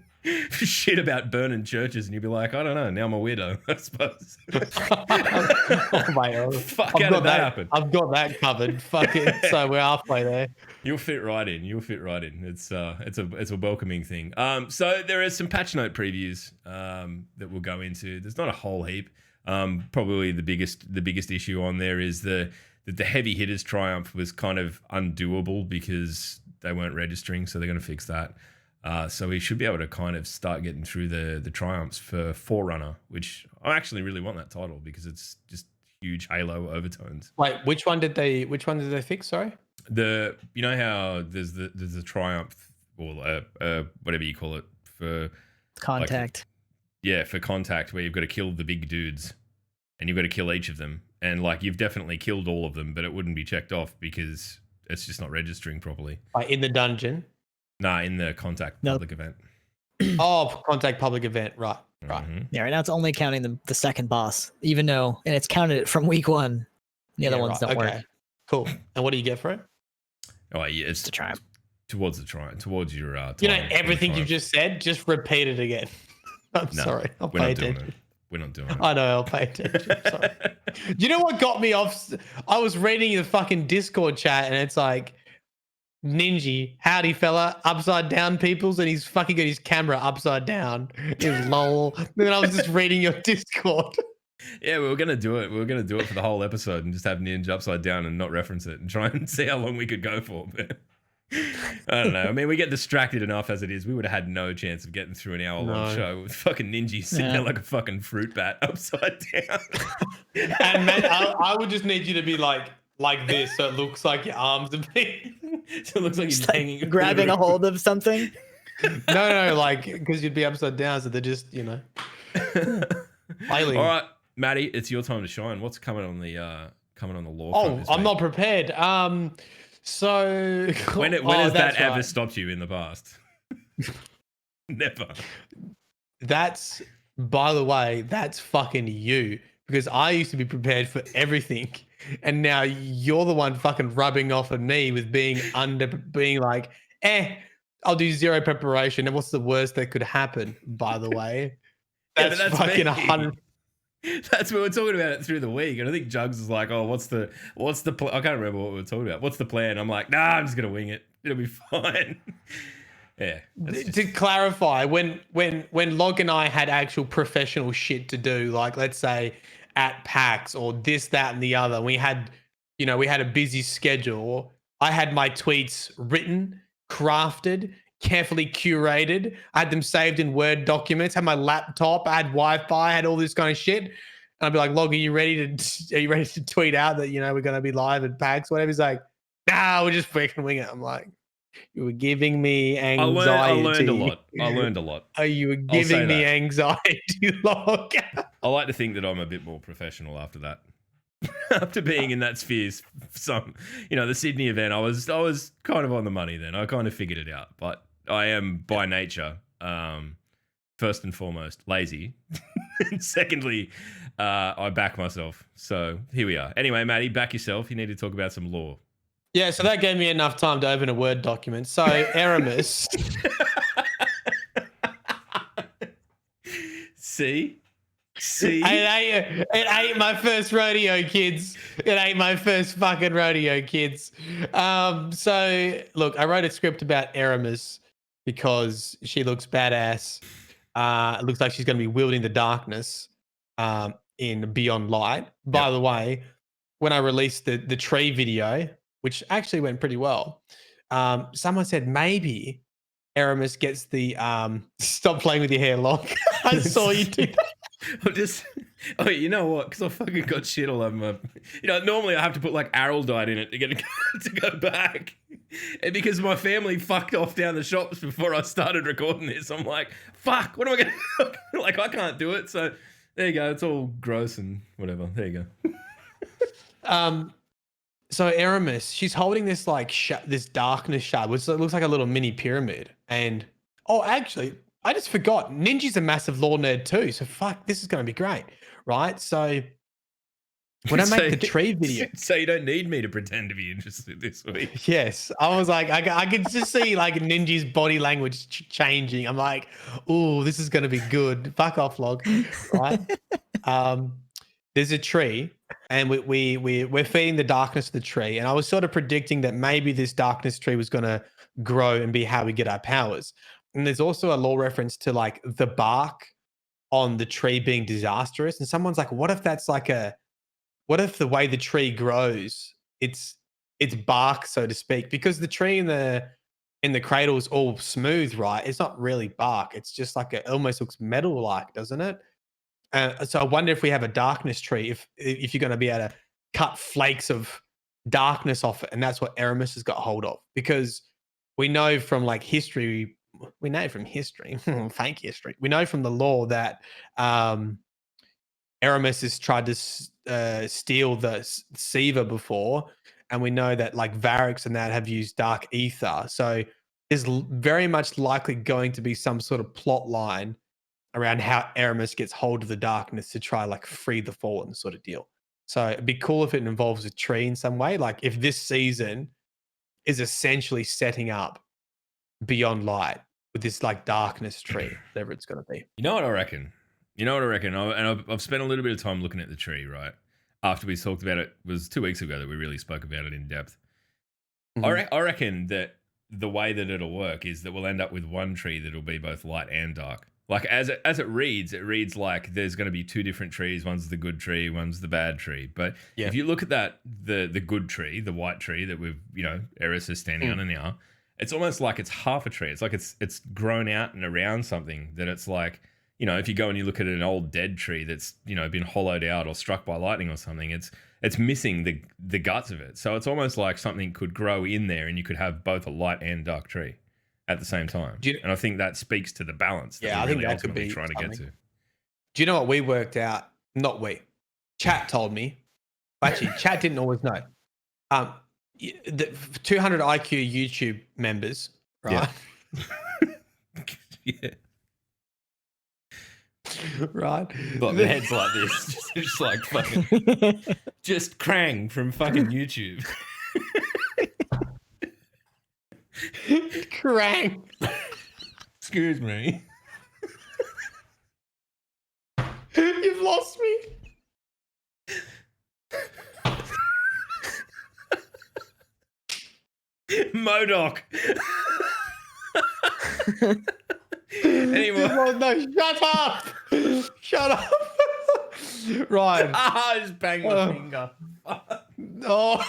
shit about burning churches, and you'll be like, I don't know. Now I'm a weirdo, I suppose. Oh my God. Fuck, how did that happen? I've got that covered. Fucking so we're halfway there. You'll fit right in. It's a welcoming thing. So there are some patch note previews that we'll go into. There's not a whole heap. Probably the biggest issue on there is that the heavy hitters triumph was kind of undoable because they weren't registering, so they're going to fix that. So we should be able to kind of start getting through the triumphs for Forerunner, which I actually really want that title because it's just huge Halo overtones. Wait, which one did they fix? Sorry. You know how there's the triumph or whatever you call it for Contact. for contact, where you've got to kill the big dudes and you've got to kill each of them, and like you've definitely killed all of them, but it wouldn't be checked off because it's just not registering properly. In the dungeon. Nah, in the contact public event. Oh, contact public event. Right. Mm-hmm. Yeah, right now it's only counting the second boss, even though, and it's counted it from week 1. The other ones don't work. Cool. And what do you get for it? Oh yeah, it's The triumph. towards the triumph, towards your. Everything you've just said, just repeat it again. I'm sorry. I'll pay attention. We're not doing it. I know. I'll pay attention. Sorry. You know what got me off? I was reading the fucking Discord chat, and it's like, Ninjy, howdy fella, upside down peoples, and he's fucking got his camera upside down. It was lol. Then I was just reading your Discord. Yeah, we were gonna do it. We were gonna do it for the whole episode and just have Ninja upside down and not reference it and try and see how long we could go for. But I don't know. I mean, we get distracted enough as it is. We would have had no chance of getting through an hour-long show with fucking Ninja sitting there like a fucking fruit bat upside down. And man, I would just need you to be like this, so it looks like your arms are being. So it looks like you're hanging, grabbing a hold of something. No, like because you'd be upside down, so they're just flailing. All right, Maddie, it's your time to shine. What's coming on the law? Oh, I'm not prepared. So when has that ever stopped you in the past? Never. That's, by the way, that's fucking you, because I used to be prepared for everything, and now you're the one fucking rubbing off at me with being like, I'll do zero preparation. And what's the worst that could happen? By the way, that's fucking 100. That's what we're talking about it through the week, and I think Jugs is like, "Oh, what's the I can't remember what we were talking about. What's the plan?" I'm like, "Nah, I'm just gonna wing it. It'll be fine." Yeah. To clarify, when Log and I had actual professional shit to do, like let's say at PAX or this, that, and the other, we had a busy schedule. I had my tweets written, crafted, carefully curated. I had them saved in Word documents, had my laptop, I had Wi-Fi, I had all this kind of shit. And I'd be like, Log, are you ready to tweet out that, we're going to be live at PAX, whatever? He's like, nah, we'll just freaking wing it. I'm like, you were giving me anxiety. I learned a lot. Oh, you were giving me anxiety, Log. I like to think that I'm a bit more professional after that. After being in that sphere, the Sydney event, I was kind of on the money then. I kind of figured it out, but I am by nature, first and foremost, lazy. And secondly, I back myself. So here we are. Anyway, Maddie, back yourself. You need to talk about some law. Yeah, so that gave me enough time to open a Word document. So Aramis. See? It ain't my first rodeo, kids. It ain't my first fucking rodeo, kids. So look, I wrote a script about Aramis because she looks badass. It looks like she's going to be wielding the darkness in Beyond Light. By the way, when I released the tree video, which actually went pretty well, someone said maybe Aramis gets the stop playing with your hair, Log. I saw you do that. You know what? Because I fucking got shit all over my. Normally I have to put like araldite in it to get it to go back, and because my family fucked off down the shops before I started recording this, I'm like, fuck, what am I gonna do? Like, I can't do it. So there you go. It's all gross and whatever. There you go. So Aramis, she's holding this like this darkness shard, which looks like a little mini pyramid, and actually, I just forgot. Ninjy's a massive lore nerd too, so fuck, this is going to be great, right? So when I make the tree video, so you don't need me to pretend to be interested this week. Yes, I was like, I could just see like Ninjy's body language changing. I'm like, ooh, this is going to be good. Fuck off, Log, right? There's a tree, and we're feeding the darkness of the tree, and I was sort of predicting that maybe this darkness tree was going to grow and be how we get our powers. And there's also a lore reference to like the bark on the tree being disastrous. And someone's like, what if the way the tree grows, it's bark, so to speak? Because the tree in the in the cradle's all smooth, right? It's not really bark. It's just like it almost looks metal-like, doesn't it? So I wonder if we have a darkness tree, if you're going to be able to cut flakes of darkness off it, and that's what Aramis has got hold of, because we know from like history, fake history, we know from the lore that Aramis has tried to steal the Siva before, and we know that like Varix and that have used dark ether. So there's very much likely going to be some sort of plot line around how Aramis gets hold of the darkness to try like free the fallen sort of deal. So it'd be cool if it involves a tree in some way. Like if this season is essentially setting up Beyond Light with this like darkness tree, whatever it's going to be. You know what I reckon? I've spent a little bit of time looking at the tree, right? After we talked about it, was 2 weeks ago that we really spoke about it in depth. Mhm. I reckon that the way that it'll work is that we'll end up with one tree that'll be both light and dark. Like as it reads like there's going to be two different trees. One's the good tree, one's the bad tree. But Yeah. if you look at that, the good tree, the white tree that we've, Eris is standing under now, it's almost like it's half a tree. It's like it's grown out and around something that it's like, if you go and you look at an old dead tree that's, been hollowed out or struck by lightning or something, it's missing the guts of it. So it's almost like something could grow in there and you could have both a light and dark tree at the same time. And I think that speaks to the balance that we're really ultimately trying to get to. Do you know what we worked out? Not we. Chat told me. Actually, Chat didn't always know. The 200 IQ YouTube members, right? Yeah. Right. But the head's like this, just like fucking, just Krang from fucking YouTube. Krang. Excuse me. You've lost me. Modoc. Anyway. No, shut up. Shut up. Right. I just banged my finger. Oh.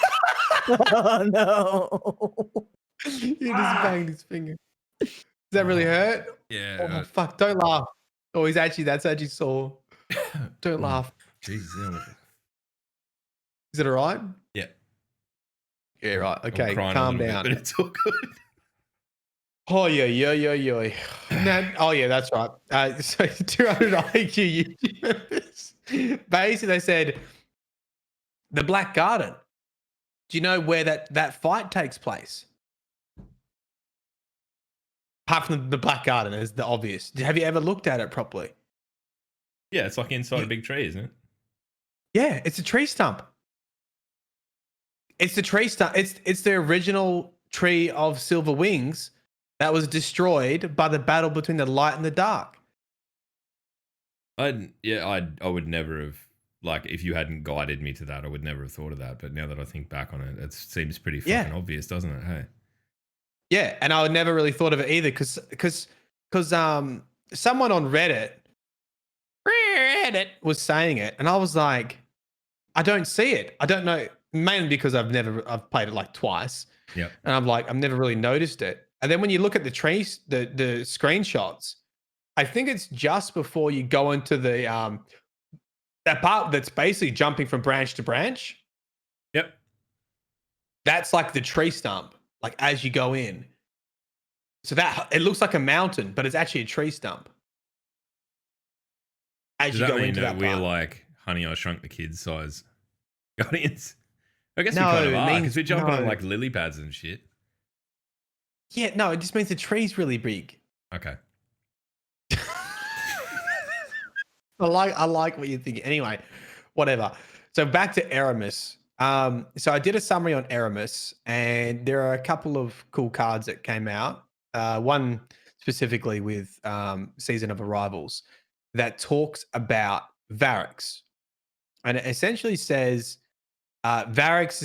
Oh no. He just banged his finger. Does that really hurt? Yeah. Oh, fuck. Don't laugh. Oh, that's actually sore. Don't laugh. Jesus. Is it all right? Yeah. Yeah, right. Okay, I'm crying calm a little down. bit, but it's all good. Oh, yeah. Oh, yeah, that's right. So 200 IQ YouTube members. Basically, they said, the Black Garden. Do you know where that fight takes place? Apart from the Black Garden is the obvious. Have you ever looked at it properly? Yeah, it's like inside a big tree, isn't it? Yeah, it's a tree stump. It's the tree stump. It's the original tree of Silver Wings that was destroyed by the battle between the light and the dark. I would never have, like, if you hadn't guided me to that, I would never have thought of that. But now that I think back on it, it seems pretty fucking obvious, doesn't it? Hey. Yeah, and I would never really thought of it either because someone on Reddit was saying it, and I was like, I don't see it. I don't know, mainly because I've played it like twice. Yeah. And I'm like, I've never really noticed it. And then when you look at the trees, the screenshots, I think it's just before you go into the that part that's basically jumping from branch to branch. Yep. That's like the tree stump, like as you go in. So that it looks like a mountain, but it's actually a tree stump. As Does you that go mean into that that we're part. like Honey, I Shrunk the Kids size audience? I guess No, we kind of it are, means- because we're jumping on no. like lily pads and shit. Yeah, no, it just means the tree's really big. Okay. I like what you're thinking. Anyway, whatever. So back to Aramis. So I did a summary on Aramis, and there are a couple of cool cards that came out. One specifically with Season of Arrivals that talks about Varix, and it essentially says Varix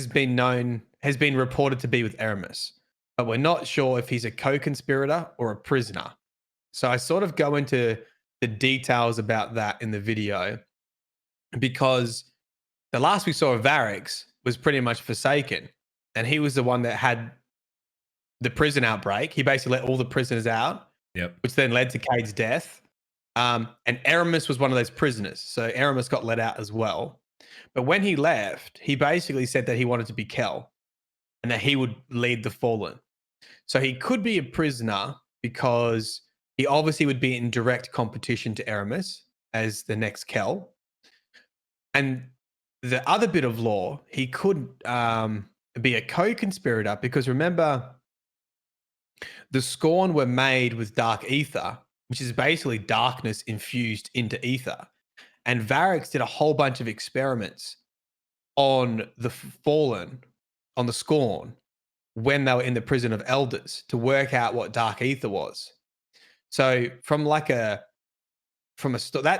has been reported to be with Aramis, but we're not sure if he's a co-conspirator or a prisoner. So I sort of go into the details about that in the video, because the last we saw of Varix was pretty much Forsaken, and he was the one that had the prison outbreak. He basically let all the prisoners out, Yep. which then led to Cade's death. And Aramis was one of those prisoners. So Aramis got let out as well. But when he left, he basically said that he wanted to be Kel and that he would lead the Fallen. So he could be a prisoner because he obviously would be in direct competition to Aramis as the next Kel. And the other bit of lore, he could be a co-conspirator because remember, the Scorn were made with dark ether, which is basically darkness infused into ether. And Varix did a whole bunch of experiments on the Fallen, on the Scorn, when they were in the prison of elders to work out what dark ether was. So from that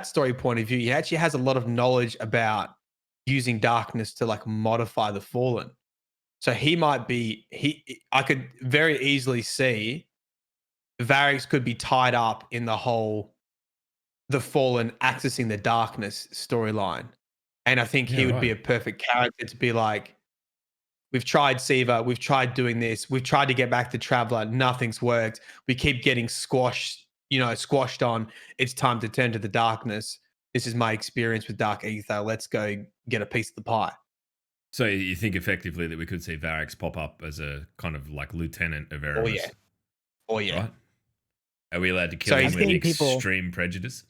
story point of view, he actually has a lot of knowledge about using darkness to like modify the Fallen. So he might be I could very easily see Varix could be tied up in the Fallen accessing the darkness storyline. And I think he would be a perfect character to be like, we've tried Siva, we've tried doing this, we've tried to get back to Traveler, nothing's worked. We keep getting squashed on. It's time to turn to the darkness. This is my experience with Dark Ether. Let's go get a piece of the pie. So you think effectively that we could see Varix pop up as a kind of like lieutenant of Aramis? Oh yeah. Right? Are we allowed to kill him with extreme prejudice?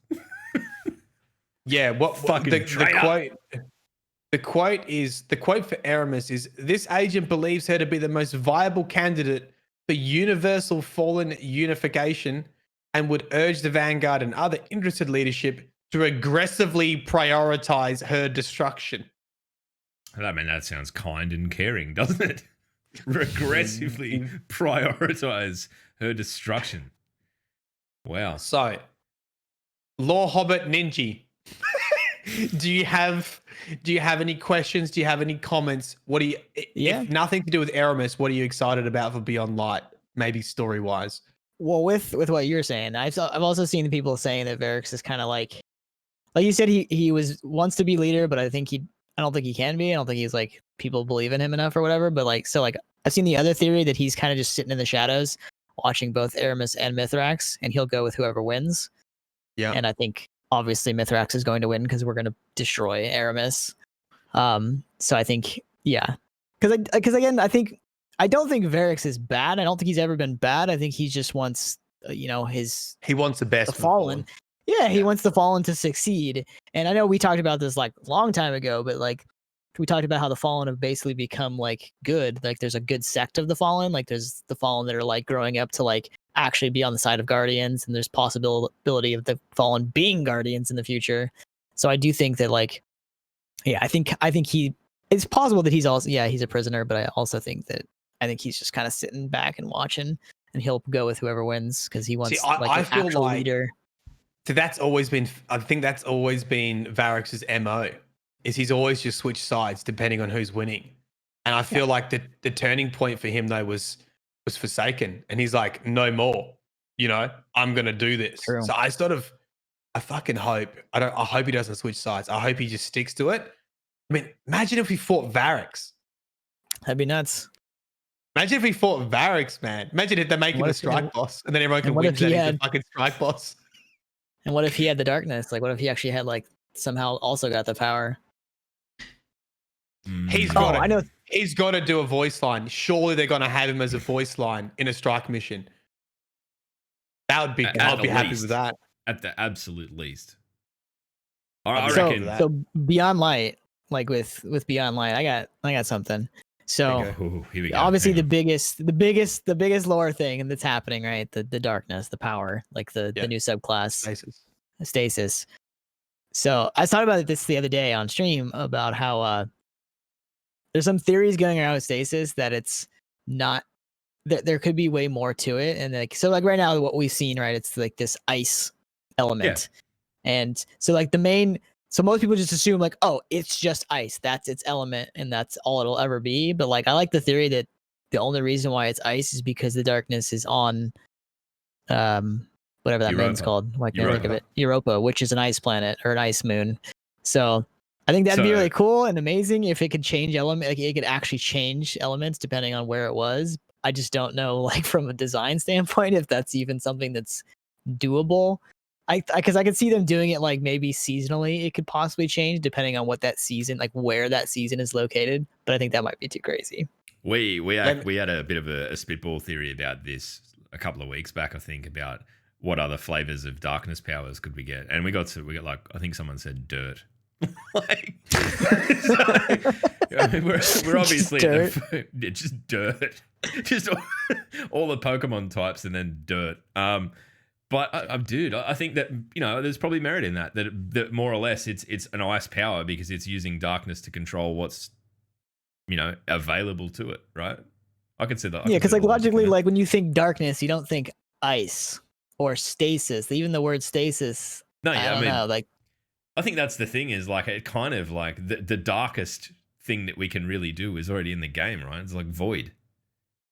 Yeah, what fucking the quote for Aramis is, this agent believes her to be the most viable candidate for universal Fallen unification and would urge the Vanguard and other interested leadership to aggressively prioritize her destruction. I mean, that sounds kind and caring, doesn't it? Aggressively prioritize her destruction. Wow. So, Law Hobbit Ninjy. Do you have any questions? Do you have any comments? If nothing to do with Aramis, what are you excited about for Beyond Light? Maybe story wise. Well, with what you're saying, I've also seen people saying that Varix is kind of like you said, he wants to be leader, but I don't think he can be. I don't think he's like, people believe in him enough or whatever. But I've seen the other theory that he's kind of just sitting in the shadows, watching both Aramis and Mithrax, and he'll go with whoever wins. Yeah. And I think obviously Mithrax is going to win because we're going to destroy Aramis. So I think, yeah, because again, I don't think Varix is bad. I don't think he's ever been bad. I think he just wants, he wants the best the Fallen. Yeah, he wants the Fallen to succeed. And I know we talked about this like a long time ago, but like we talked about how the Fallen have basically become like good. Like there's a good sect of the Fallen. Like there's the Fallen that are like growing up to like actually be on the side of Guardians, and there's possibility of the Fallen being Guardians in the future. So I do think that I think it's possible that he's also, he's a prisoner, but I also think he's just kind of sitting back and watching, and he'll go with whoever wins because he wants an actual leader. So I think that's always been Varix's MO, is he's always just switched sides depending on who's winning. And I feel like the turning point for him though was Forsaken, and he's like, no more, I'm gonna do this. True. So I fucking hope, I hope he doesn't switch sides. I hope he just sticks to it. I mean, imagine if we fought Varix. That'd be nuts. Imagine if we fought Varix, man. Imagine if they make him a strike boss, and then everyone can win that he's a fucking strike boss. And what if he had the darkness? Like, what if he actually had somehow also got the power? He's got to do a voice line. Surely they're going to have him as a voice line in a strike mission. I'd be happy with that. At the absolute least. I reckon. So Beyond Light, like with Beyond Light, I got something. So here we go. Obviously the biggest lore thing that's happening, right? The darkness, the power, like the new subclass stasis. So I was talking about this the other day on stream about how there's some theories going around with stasis that it's not, that there could be way more to it. And right now what we've seen, right, it's like this ice element. Yeah. And so most people just assume like, oh, it's just ice. That's its element, and that's all it'll ever be. But I like the theory that the only reason why it's ice is because the darkness is on, whatever that moon's called. Why can't I think of it? Europa, which is an ice planet or an ice moon. So I think that'd be really cool and amazing if it could change it could actually change elements depending on where it was. I just don't know, like from a design standpoint, if that's even something that's doable. Because I could see them doing it like maybe seasonally. It could possibly change depending on what that season, like where that season is located. But I think that might be too crazy. We had a bit of a spitball theory about this a couple of weeks back, I think, about what other flavors of darkness powers could we get, and we got like, I think someone said dirt. Like, so, I mean, we're obviously just dirt, just all the Pokemon types, and then dirt. But dude, I think that there's probably merit in that. That more or less it's an ice power because it's using darkness to control what's available to it, right? I can see that. Yeah, because like logically, like when you think darkness, you don't think ice or stasis. Even the word stasis. No, yeah, I don't know, like. I think that's the thing is like it kind of like the darkest thing that we can really do is already in the game, right? It's like void.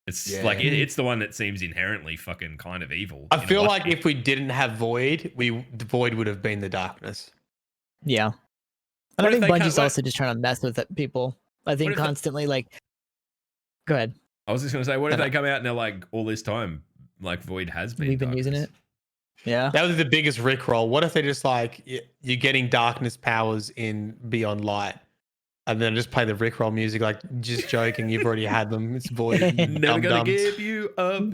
It's like it's the one that seems inherently fucking kind of evil. I feel like if we didn't have void, the void would have been the darkness. Yeah, and I think Bungie's also just trying to mess with people. I think constantly like. Go ahead. I was just gonna say, what if they come out and they're like, all this time, like void has been. We've been using it. Yeah, that was the biggest rickroll. What if they just like you're getting darkness powers in Beyond Light, and then just play the rickroll music, like just joking. You've already had them. It's void. Never gonna give you up.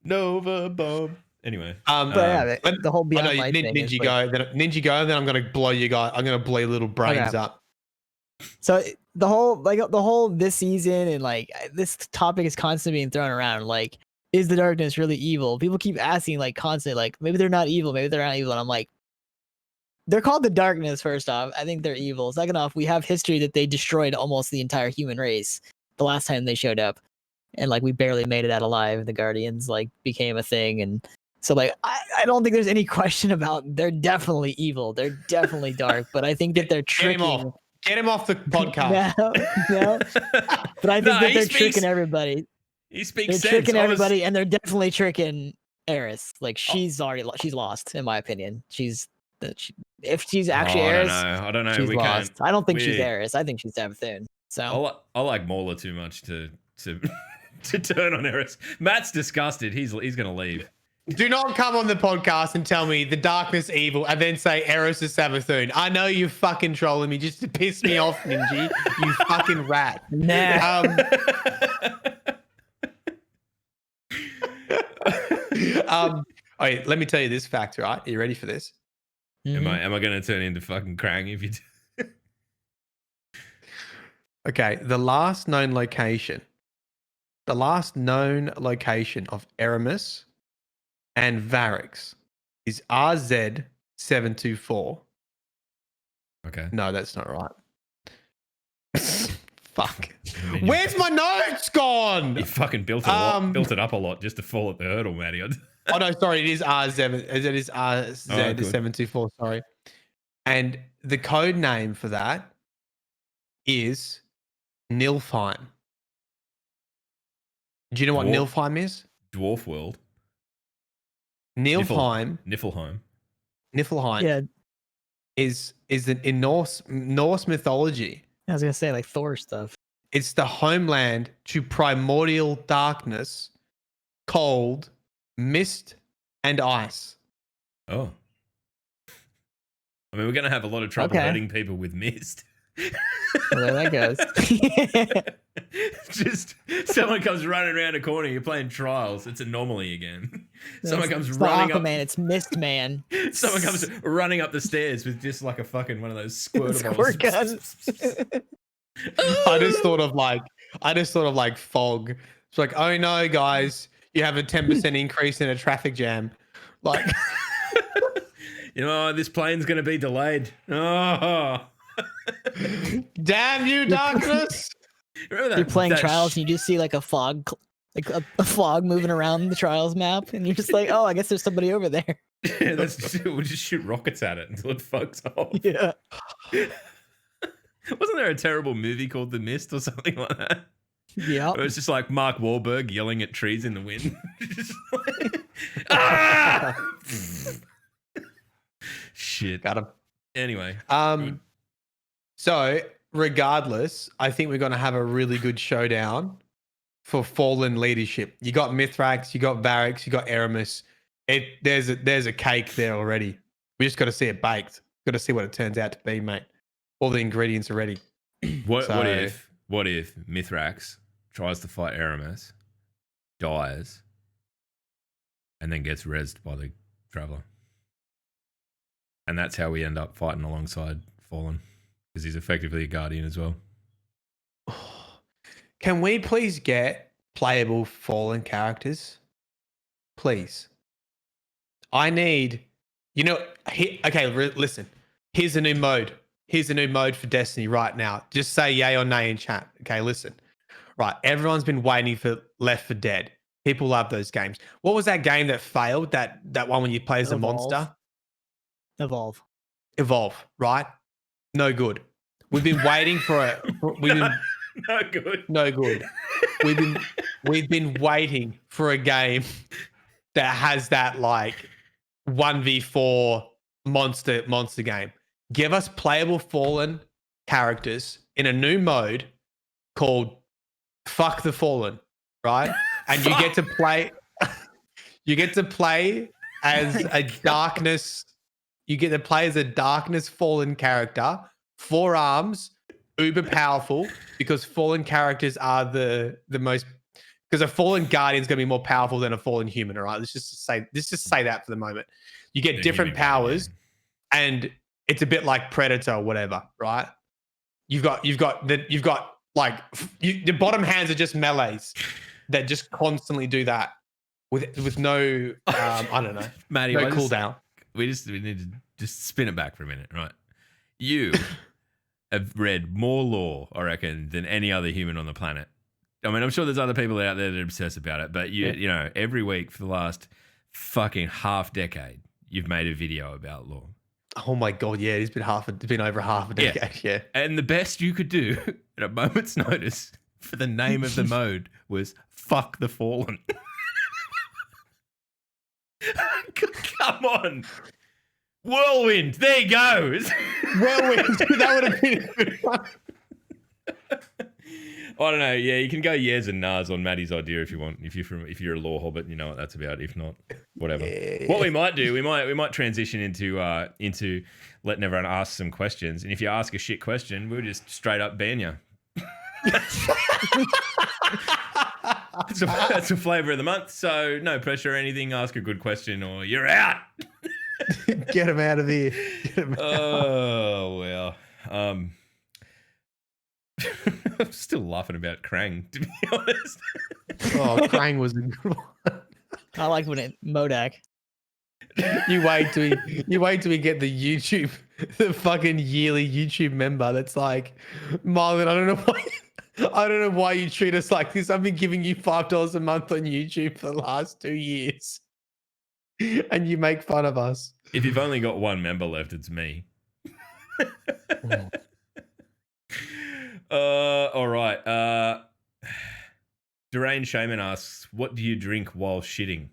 Nova bomb. Anyway, but yeah, the whole Beyond Light thing. Ninjy go. Then I'm gonna blow you guys. I'm gonna blow your little brains up. So the whole this season and like this topic is constantly being thrown around. Like, is the darkness really evil? People keep asking like constantly, like maybe they're not evil, maybe they're not evil, and I'm like, they're called the darkness. First off, I think they're evil. Second off, we have history that they destroyed almost the entire human race the last time they showed up, and like we barely made it out alive. The Guardians like became a thing, and so like I don't think there's any question about they're definitely evil. They're definitely dark, but I think that they're tricking. Get him off the podcast. No. But I think that they're tricking everybody. He speaks sense. They're tricking everybody, and they're definitely tricking Eris. Like she's lost, in my opinion. If she's actually Eris, I don't know. She's lost. I don't think she's Eris. I think she's Savathun. So I like Mauler too much to turn on Eris. Matt's disgusted. He's gonna leave. Do not come on the podcast and tell me the darkness evil and then say Eris is Savathun. I know you're fucking trolling me just to piss me off, Ninjy. You fucking rat. Nah. Okay, let me tell you this fact, right? Are you ready for this? Mm-hmm. Am I going to turn into fucking Krang if you do? Okay, the last known location of Eramis and Varix is RZ724. Okay. No, that's not right. Fuck. Where's my notes gone? You fucking built it up a lot just to fall at the hurdle, Matty. Oh no, sorry, it is RZ724, sorry. And the code name for that is Nilfheim. Do you know what Nilfheim is? Dwarf world. Niflheim. Yeah. Is in Norse mythology. I was gonna say like Thor stuff. It's the homeland to primordial darkness, cold, mist, and ice. Oh. I mean, we're gonna have a lot of trouble hurting people with mist. Well, there that goes. Just someone comes running around a corner. You're playing Trials. It's Anomaly again. Someone comes running up. Man, it's Mist Man. Someone comes running up the stairs with just like a fucking one of those squirt guns. I just thought of like fog. It's like, oh no, guys, you have a 10% increase in a traffic jam. Like, this plane's gonna be delayed. Oh. Damn you, darkness! You're playing Trials and you just see like a fog, like a fog moving around the Trials map, and you're just like, oh, I guess there's somebody over there. Yeah, we'll just shoot rockets at it until it fucks off. Yeah. Wasn't there a terrible movie called The Mist or something like that? Yeah. It was just like Mark Wahlberg yelling at trees in the wind. Ah! Shit. Got him. Anyway. So regardless, I think we're going to have a really good showdown for Fallen leadership. You got Mithrax, you got Varix, you got Eramis. There's a cake there already. We just got to see it baked. Got to see what it turns out to be, mate. All the ingredients are ready. What if Mithrax tries to fight Eramis, dies, and then gets rezzed by the Traveler? And that's how we end up fighting alongside Fallen, because he's effectively a Guardian as well. Can we please get playable Fallen characters? Please. I need, listen. Here's a new mode. Here's a new mode for Destiny right now. Just say yay or nay in chat. Okay, listen. Right, everyone's been waiting for Left 4 Dead. People love those games. What was that game that failed? That one when you play as a monster? Evolve. Evolve, right? No good. We've been waiting for it. No good. No good. We've been waiting for a game that has that like 1v4 monster game. Give us playable Fallen characters in a new mode called Fuck the Fallen, right? And you get to play as a darkness. You get to play as a darkness Fallen character, 4 arms, uber powerful, because Fallen characters are the most, because a Fallen Guardian is going to be more powerful than a Fallen human, all right? Let's just say that for the moment. You get different powers, and it's a bit like Predator or whatever, right? Your bottom hands are just melees that just constantly do that with no I don't know, Matty, no cooldown. We need to just spin it back for a minute, right? You have read more lore, I reckon, than any other human on the planet. I mean, I'm sure there's other people out there that are obsessed about it, but you know, every week for the last fucking half decade, you've made a video about lore. Oh my god, yeah, it's been over half a decade, yeah. And the best you could do at a moment's notice for the name of the mode was Fuck the Fallen. Come on. Whirlwind, there you go. Whirlwind, that would have been a good one. I don't know. Yeah, you can go yes and nahs on Maddie's idea if you want. If you're a lore hobbit, you know what that's about. If not, whatever. Yeah. What we might do, we might transition into letting everyone ask some questions. And if you ask a shit question, we'll just straight up ban you. That's a flavor of the month. So no pressure or anything. Ask a good question or you're out. Get him out of here. Oh well. I'm still laughing about Krang, to be honest. Oh, Krang was a good one. I like when it Modak. You wait till we get the fucking yearly YouTube member that's like, Marlon, I don't know why you treat us like this. I've been giving you $5 a month on YouTube for the last 2 years. And you make fun of us. If you've only got one member left, it's me. All right. Deranged Shaman asks, what do you drink while shitting?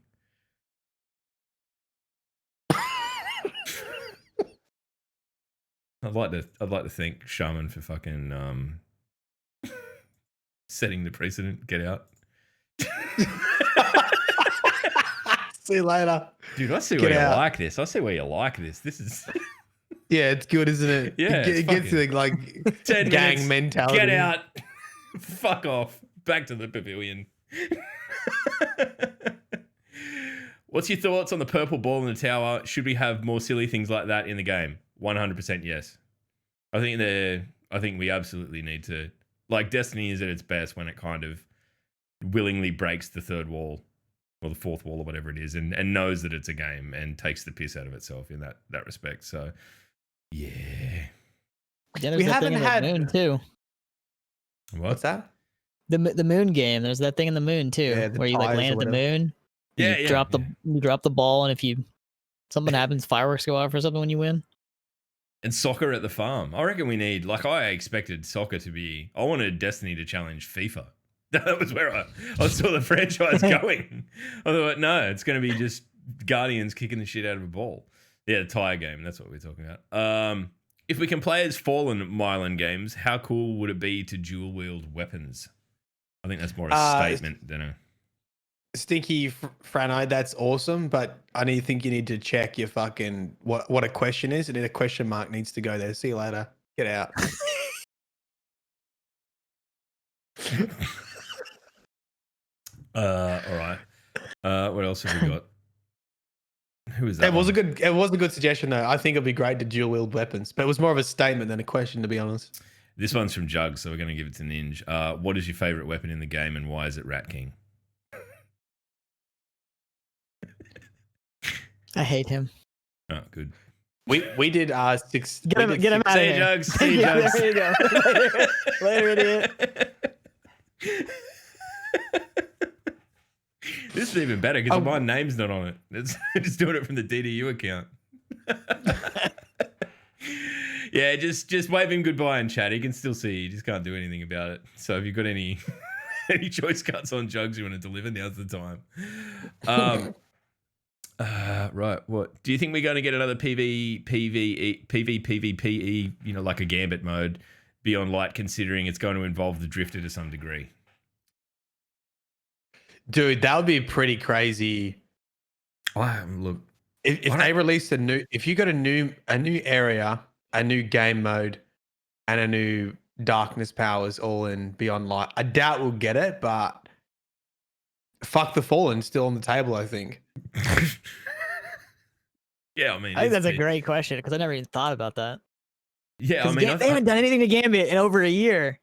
I'd like to thank Shaman for fucking setting the precedent. Get out. See you later. Dude, I see where you like this. I see where you like this. This is yeah, it's good, isn't it? Yeah, it gets to like 10 gang minutes, mentality. Get out. Fuck off. Back to the pavilion. What's your thoughts on the purple ball in the tower? Should we have more silly things like that in the game? 100% yes. I think we absolutely need to. Like, Destiny is at its best when it kind of willingly breaks the third wall or the fourth wall or whatever it is and knows that it's a game and takes the piss out of itself in that respect. So, yeah. Yeah, we haven't had moon too. What's that? The moon game. There's that thing in the moon too, where you like land at the moon. You drop the ball, and if something happens, fireworks go off or something when you win. And soccer at the farm. I reckon we need. Like, I expected soccer to be. I wanted Destiny to challenge FIFA. That was where I saw the franchise going. I thought, no, it's going to be just Guardians kicking the shit out of a ball. Yeah, the tire game. That's what we're talking about. If we can play as fallen Mylan games, how cool would it be to dual wield weapons? I think that's more a statement than a. Stinky Frano, that's awesome, but I think you need to check your fucking what a question is, and then a question mark needs to go there. See you later. Get out. All right. What else have we got? Who is that? It was a good suggestion though. I think it'd be great to dual wield weapons, but it was more of a statement than a question, to be honest. This one's from Jug, so we're going to give it to Ninj. What is your favorite weapon in the game, and why is it Rat King? I hate him. Oh, good. We did six. Get him out of See you, here. Jugs. See you, Jugs. There you go. Later, idiot. This is even better because my name's not on it. It's just doing it from the DDU account. Yeah, just wave him goodbye in chat. He can still see you. You just can't do anything about it. So if you've got any choice cuts on Jugs you want to deliver, now's the time. Right. What do you think we're going to get another PvPvPe? Like a Gambit mode beyond light, considering it's going to involve the Drifter to some degree. Dude, that would be pretty crazy. Look, if they released if you got a new area, a new game mode, and a new darkness powers all in Beyond Light, I doubt we'll get it, but fuck the Fallen still on the table, I think. Yeah, I mean, I think that's a great question because I never even thought about that. Yeah, I mean, they haven't done anything to Gambit in over a year.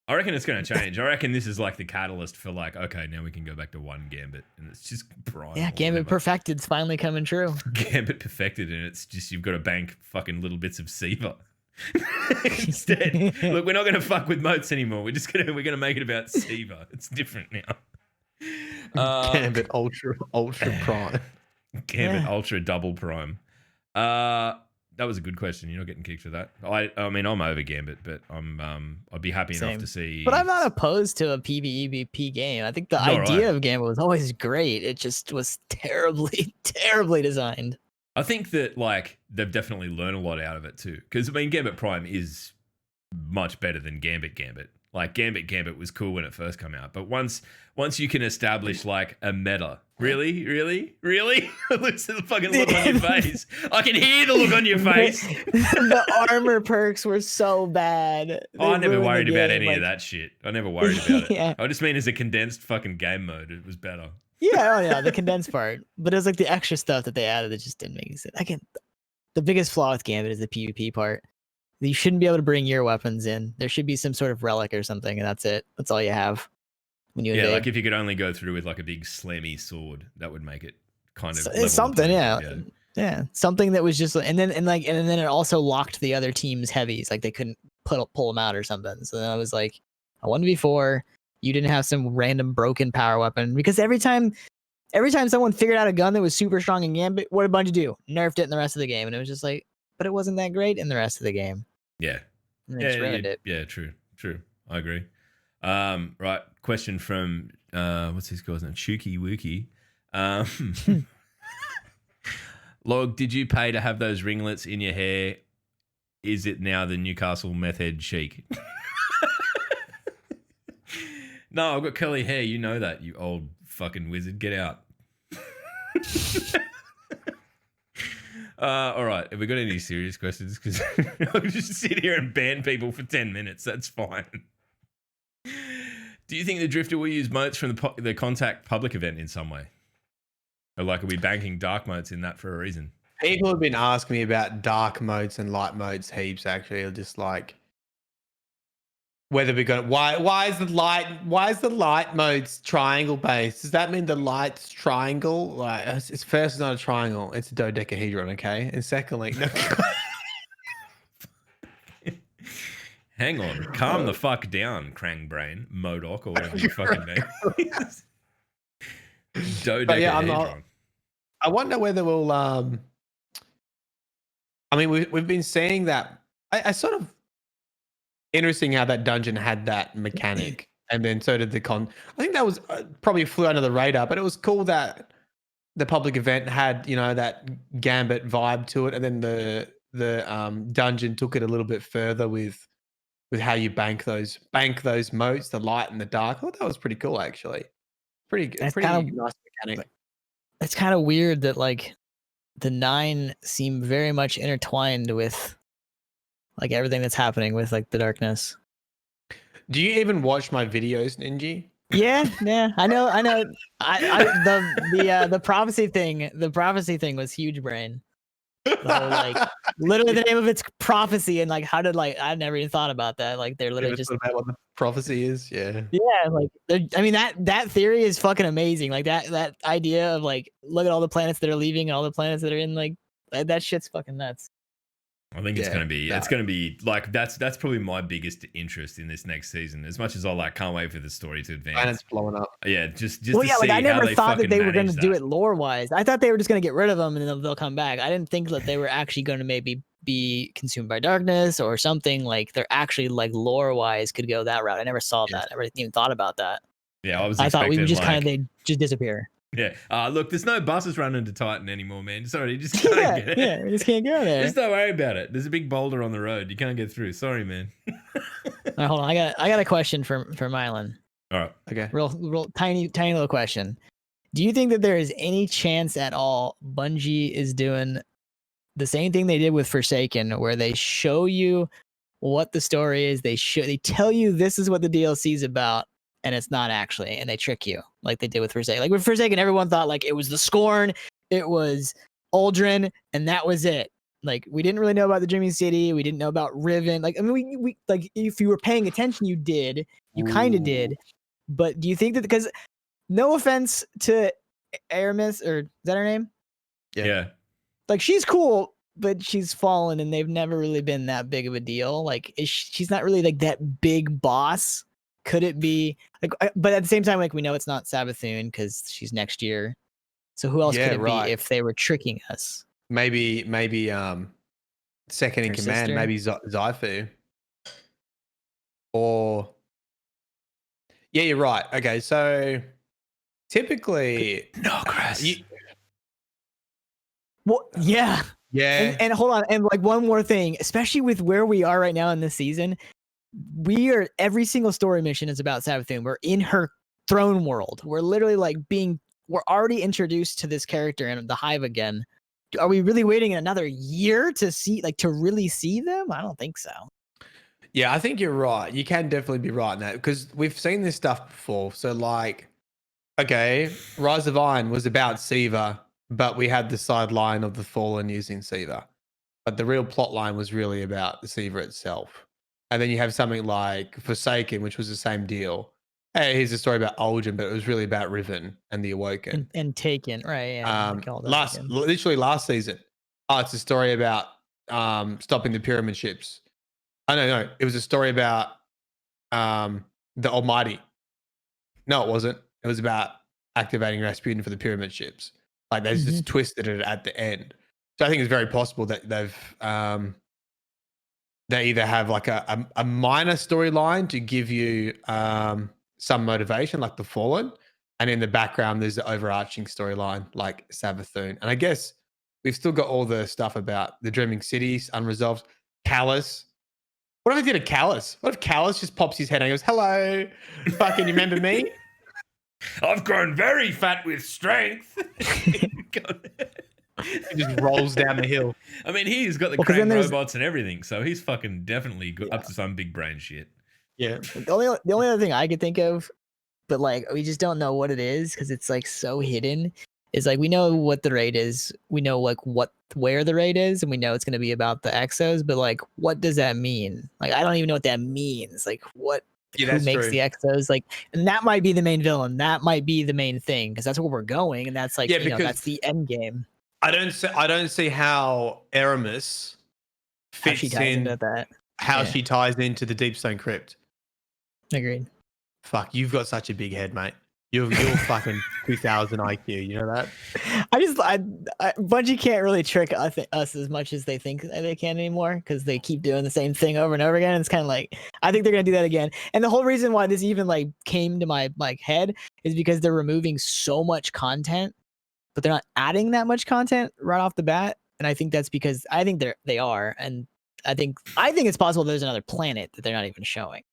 I reckon it's going to change. I reckon this is like the catalyst for like, okay, now we can go back to one Gambit, and it's just Prime. Yeah, Gambit Perfected's finally coming true. Gambit Perfected, and it's just you've got to bank fucking little bits of Siva instead. Look, we're not going to fuck with moats anymore. We're gonna make it about Siva. It's different now. Gambit Ultra Prime. Gambit Ultra Double Prime. That was a good question. You're not getting kicked for that. I mean, I'm over Gambit, but I'd be happy enough to see. But I'm not opposed to a PvEVP game. I think the idea of Gambit was always great. It just was terribly, terribly designed. I think that like they've definitely learned a lot out of it too. Because I mean, Gambit Prime is much better than Gambit. Like Gambit was cool when it first came out, but once you can establish like a meta, really, looks at the fucking look on your face. I can hear the look on your face. The armor perks were so bad. I never worried about any of that shit. I never worried about it. Yeah. I just mean as a condensed fucking game mode, it was better. Yeah, the condensed part, but it was like the extra stuff that they added that just didn't make sense. Again, the biggest flaw with Gambit is the PvP part. You shouldn't be able to bring your weapons in. There should be some sort of relic or something, and that's it. That's all you have when you invade. Like if you could only go through with like a big slammy sword, that would make it kind of something. Yeah, something that was just, and then it also locked the other team's heavies, like they couldn't pull them out or something. So then I was like, I 1v4. You didn't have some random broken power weapon, because every time someone figured out a gun that was super strong in Gambit, what did Bungie do? Nerfed it in the rest of the game, and it was just like, but it wasn't that great in the rest of the game. Yeah. And they just ruined it. Yeah, true. I agree. Right. Question from what's his guy's name? Chuki Wookie. Log, did you pay to have those ringlets in your hair? Is it now the Newcastle meth head chic? No, I've got curly hair. You know that, you old fucking wizard. Get out. All right. Have we got any serious questions? Because I'll just sit here and ban people for 10 minutes. That's fine. Do you think the Drifter will use moats from the Contact public event in some way? Or like, are we banking dark moats in that for a reason? People have been asking me about dark modes and light modes heaps, actually. Just like whether we're going to, why is the light modes triangle based? Does that mean the light's triangle? Like, it's first, it's not a triangle, it's a dodecahedron, okay? And secondly, no. Hang on, calm the fuck down, Krang Brain, Modoc, or whatever your fucking name is. Dodecahedron. I wonder whether we'll I mean, we've been seeing that. I sort of interesting how that dungeon had that mechanic, and then so did the con. I think that was probably flew under the radar, but it was cool that the public event had, you know, that Gambit vibe to it, and then the dungeon took it a little bit further with how you bank those motes, the light and the dark. I thought that was pretty cool, actually. Pretty That's pretty kind of nice mechanic. it's kind of weird that like the 9 seem very much intertwined with like everything that's happening with like the darkness. Do you even watch my videos, Ninjy? Yeah, I know. The prophecy thing was huge brain. The whole like literally the name of it's prophecy, and like how did like I never even thought about that. Like they're literally just about what the prophecy is. Yeah. yeah, like I mean that theory is fucking amazing. Like that idea of like look at all the planets that are leaving and all the planets that are in, like that shit's fucking nuts. I think it's gonna be like that's probably my biggest interest in this next season. As much as I like can't wait for the story to advance. And it's blowing up. Yeah, just well, to yeah, see like I never how thought that they were going to do that. it lore wise. I thought they were just going to get rid of them and then they'll come back. I didn't think that they were actually going to maybe be consumed by darkness or something. Like they're actually like lore wise could go that route. I never saw that. I never even thought about that. Yeah, I thought we would just kind of they just disappear. Yeah. Look, there's no buses running to Titan anymore, man. Sorry, you just can't get it. Yeah, we just can't go there. Just don't worry about it. There's a big boulder on the road. You can't get through. Sorry, man. All right, hold on. I got a question for Mylan. All right. Okay. Real tiny little question. Do you think that there is any chance at all Bungie is doing the same thing they did with Forsaken, where they show you what the story is, they tell you this is what the DLC is about, and it's not actually, and they trick you like they did with Forsaken. Like with Forsaken, everyone thought like it was the Scorn, it was Aldrin, and that was it. Like we didn't really know about the Dreaming City, we didn't know about Riven. Like I mean, we like if you were paying attention, you kind of did. But do you think that because no offense to Aramis, or is that her name? Yeah. Like she's cool, but she's fallen, and they've never really been that big of a deal. Like she's not really like that big boss. Could it be like? But at the same time, like we know it's not Savathun because she's next year. So who else could it be if they were tricking us? Maybe second in command, sister? maybe Zyfu. Or yeah, you're right. Okay, so typically no, Chris. Well, yeah. Yeah. And hold on, and like one more thing, especially with where we are right now in this season, every single story mission is about Savathun. We're in her throne world. We're literally like we're already introduced to this character in the Hive again. Are we really waiting another year to see, like, to really see them? I don't think so. Yeah, I think you're right. You can definitely be right in that because we've seen this stuff before. So like, okay, Rise of Iron was about Siva, but we had the sideline of the Fallen using Siva. But the real plot line was really about the Siva itself. And then you have something like Forsaken, which was the same deal. Hey, here's a story about Aldrin, but it was really about Riven and the Awoken. And Taken, right? Yeah. Literally last season. Oh, it's a story about stopping the pyramid ships. Oh, no. It was a story about the Almighty. No, it wasn't. It was about activating Rasputin for the pyramid ships. Like they just twisted it at the end. So I think it's very possible that they either have like a minor storyline to give you some motivation, like the Fallen, and in the background there's the overarching storyline like Savathun. And I guess we've still got all the stuff about the Dreaming Cities unresolved. Callus. What if I did a Callus? What if Callus just pops his head and goes, "Hello, fucking, you remember me? I've grown very fat with strength." He just rolls down the hill. I mean, he's got the crane robots and everything, so he's fucking definitely up to some big brain shit. Yeah. The only other thing I could think of, but like we just don't know what it is because it's like so hidden, is like we know what the raid is, we know like where the raid is, and we know it's going to be about the Exos, but like what does that mean? Like I don't even know what that means. Like what? Who makes the Exos? Like, and that might be the main villain. That might be the main thing because that's where we're going, and that's like that's the end game. I don't see how Aramis fits she ties into that. How she ties into the Deepstone Crypt. Agreed. Fuck, you've got such a big head, mate. You're fucking 2000 IQ. You know that? Bungie can't really trick us as much as they think they can anymore because they keep doing the same thing over and over again. It's kind of like I think they're gonna do that again. And the whole reason why this even like came to my like head is because they're removing so much content, but they're not adding that much content right off the bat. and I think that's because I think they are, and I think it's possible there's another planet that they're not even showing.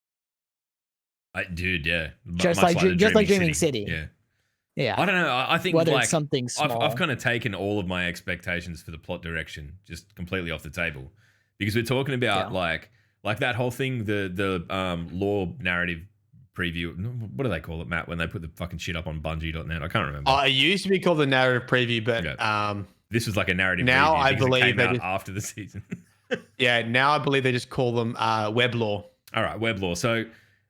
Dude, yeah. Just Much like the just like Dreaming City. Yeah. Yeah. I don't know. I think Whether like it's something small. I've kind of taken all of my expectations for the plot direction just completely off the table, because we're talking about like that whole thing, the lore narrative preview. What do they call it, Matt? When they put the fucking shit up on Bungie.net, I can't remember. It used to be called the narrative preview, but this was like a narrative. Now preview I believe it came out after the season. Yeah, now I believe they just call them web lore. All right, web lore. So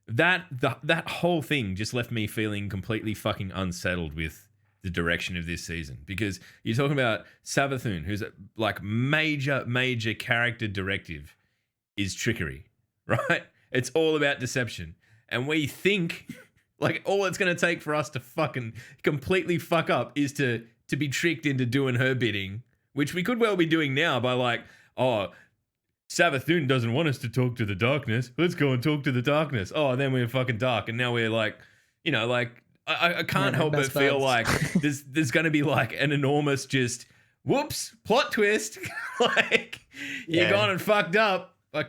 that whole thing just left me feeling completely fucking unsettled with the direction of this season, because you're talking about Savathun, who's like major character directive is trickery, right? It's all about deception, and we think like all it's going to take for us to fucking completely fuck up is to be tricked into doing her bidding, which we could well be doing now by like, oh, Savathun doesn't want us to talk to the darkness. Let's go and talk to the darkness. Oh, and then we're fucking dark, and now we're like, you know, like I can't help but feel like there's going to be like an enormous just whoops plot twist. Like you're gone and fucked up. I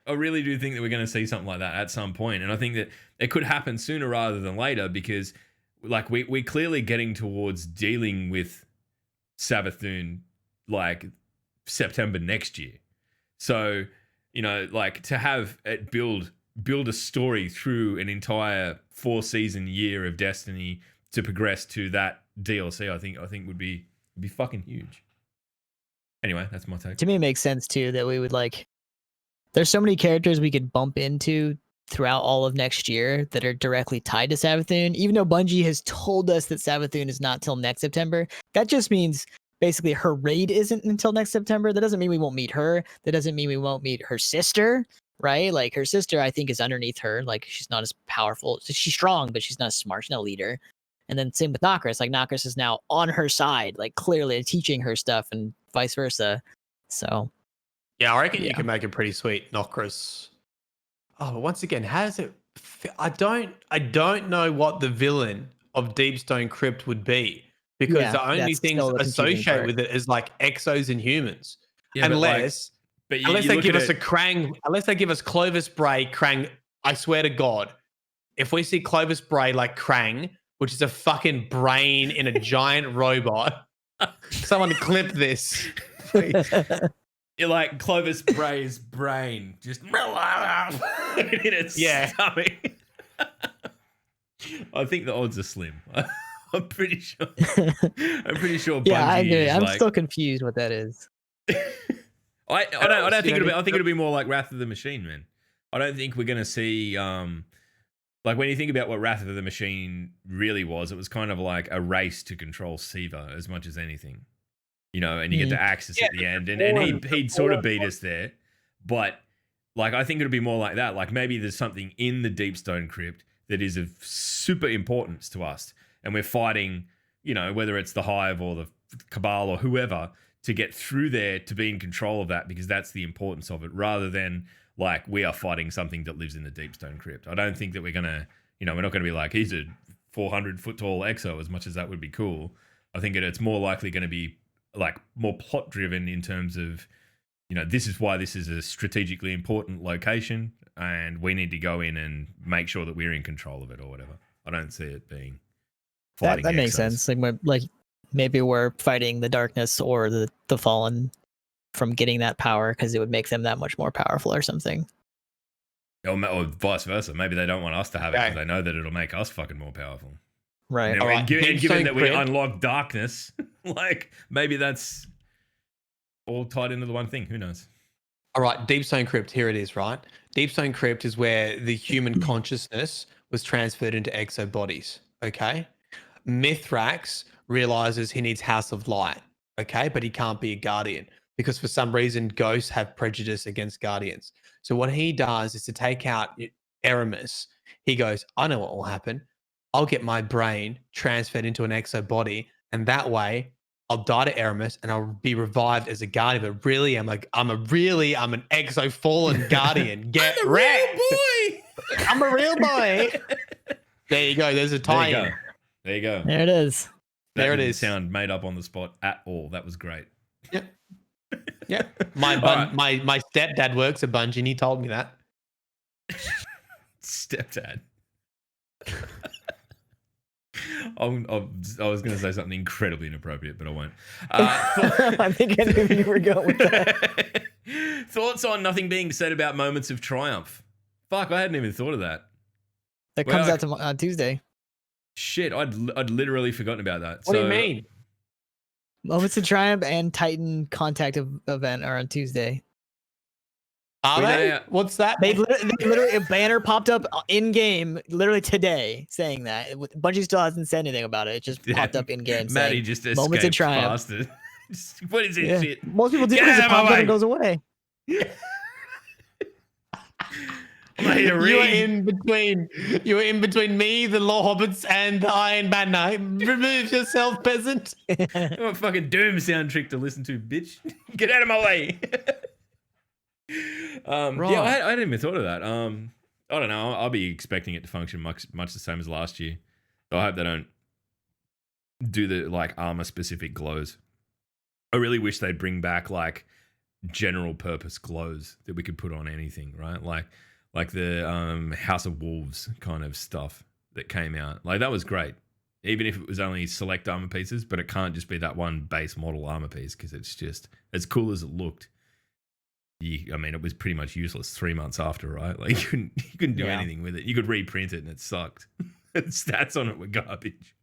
really do think that we're going to see something like that at some point, and I think that it could happen sooner rather than later, because like we're clearly getting towards dealing with Savathun like September next year. So, you know, like to have it build a story through an entire 4-season year of Destiny to progress to that DLC, I think would be fucking huge. Anyway, that's my take. To me, it makes sense too that we would like. There's so many characters we could bump into throughout all of next year that are directly tied to Savathun. Even though Bungie has told us that Savathun is not till next September, that just means basically her raid isn't until next September. That doesn't mean we won't meet her. That doesn't mean we won't meet her sister, right? Like her sister, I think, is underneath her. Like she's not as powerful. She's strong, but she's not as smart. She's not a leader. And then same with Nokris. Like Nokris is now on her side, like clearly teaching her stuff, and vice versa. So yeah, I reckon you can make a pretty sweet Nokris. Oh, but once again, how does it? I don't know what the villain of Deepstone Crypt would be, because the only things associated with it is like exos and humans. Yeah, unless they give us a Krang, unless they give us Clovis Bray Krang. I swear to God, if we see Clovis Bray like Krang, which is a fucking brain in a giant robot, someone clip this, please. You're like Clovis Bray's brain just in its stomach. I think the odds are slim. I'm pretty sure. Bungie I agree. I'm like, still confused what that is. I don't think it'll be more like Wrath of the Machine, man. I don't think we're gonna see like when you think about what Wrath of the Machine really was, it was kind of like a race to control Siva as much as anything. You know, and you get the Axis at the end, and he'd sort of beat us there. But like I think it'll be more like that. Like maybe there's something in the Deepstone Crypt that is of super importance to us, and we're fighting, you know, whether it's the Hive or the Cabal or whoever, to get through there to be in control of that, because that's the importance of it, rather than like we are fighting something that lives in the Deepstone Crypt. I don't think that we're gonna, you know, we're not gonna be like he's a 400-foot tall exo, as much as that would be cool. I think it's more likely going to be like more plot driven in terms of, you know, this is why this is a strategically important location, and we need to go in and make sure that we're in control of it or whatever. I don't see it being fighting that makes sense. Like maybe we're fighting the darkness or the fallen from getting that power, because it would make them that much more powerful or something. Or vice versa. Maybe they don't want us to have it because they know that it'll make us fucking more powerful. Right. And given that we unlock darkness, like maybe that's all tied into the one thing. Who knows? All right, Deepstone Crypt, here it is, right? Deepstone Crypt is where the human consciousness was transferred into exo bodies, okay? Mithrax realizes he needs House of Light, okay? But he can't be a guardian because for some reason ghosts have prejudice against guardians. So what he does is to take out Eramis. He goes, I know what will happen. I'll get my brain transferred into an exo body, and that way I'll die to Eramis and I'll be revived as a guardian. But really, I'm an exo fallen guardian. Get wrecked. I'm a real boy. There you go. There's a tie-in. There you go. There it is. That didn't sound made up on the spot at all. That was great. Yeah. Yeah. My Alright. my stepdad works at Bungie and he told me that. Stepdad. I was going to say something incredibly inappropriate, but I won't. I think I knew you were going with that. Thoughts on nothing being said about moments of triumph? Fuck, I hadn't even thought of that. That Well, comes out on Tuesday. Shit, I'd literally forgotten about that. What do you mean? Moments of Triumph and Titan Contact event are on Tuesday. Are We they? know- What's that? They literally a banner popped up in game literally today saying that. Bungie still hasn't said anything about it. It just popped up in game. Matty saying, just Moments of escaped Triumph. past it. What is this Yeah. shit? Most people do Get because it out of my pops up way. and goes away. I'm not here to You were read. you were in between me, the Law Hobbits, and the Iron Banner. Remove yourself, peasant. What a fucking Doom sound trick to listen to, bitch. Get out of my way. Yeah, I hadn't even thought of that. I don't know. I'll be expecting it to function much the same as last year. So I hope they don't do the like armor specific glows. I really wish they'd bring back like general purpose glows that we could put on anything, right? Like the House of Wolves kind of stuff that came out. Like that was great. Even if it was only select armor pieces, but it can't just be that one base model armor piece because it's just as cool as it looked. I mean, it was pretty much useless 3 months after, right? Like you couldn't do anything with it. You could reprint it and it sucked. The stats on it were garbage.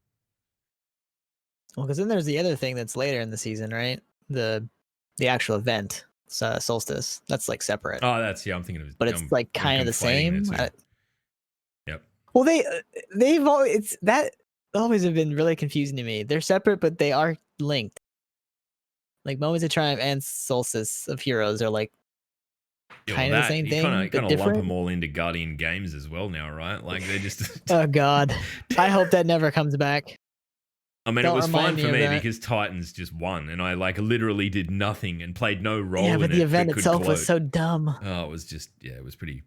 Well, because then there's the other thing that's later in the season, right? The actual event, Solstice. That's like separate. Oh, I'm thinking of it. But it's like kind of the same. Yep. Well, they've always that always have been really confusing to me. They're separate, but they are linked. Like Moments of Triumph and Solstice of Heroes are like kind of the same thing, You but kind of lump different. them all into Guardian Games as well now, right? Like they're just. Oh God, I hope that never comes back. I mean, Don't it was remind fine me for of me that. because Titans just won, and I like literally did nothing and played no role. Yeah, but in the it event that could itself was gloat. so dumb. Oh, it was just it was pretty.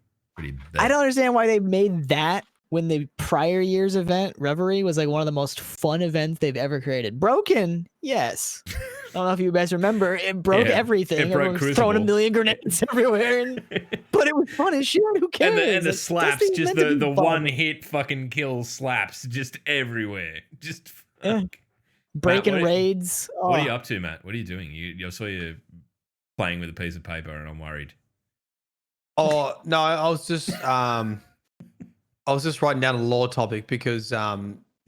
I don't understand why they made that when the prior year's event, Reverie, was like one of the most fun events they've ever created. Broken, yes. I don't know if you guys remember. It broke Yeah, everything. it broke Everyone was throwing a Crucible. million grenades everywhere, but it was fun as shit. Who cares? And the Like, slaps, testing's just meant to the be fun. one hit fucking kill slaps, just everywhere. Just Yeah. fuck. Breaking what- raids. What are Oh. you up to, Matt? What are you doing? I saw you playing with a piece of paper, and I'm worried. Oh no, I was just writing down a lore topic because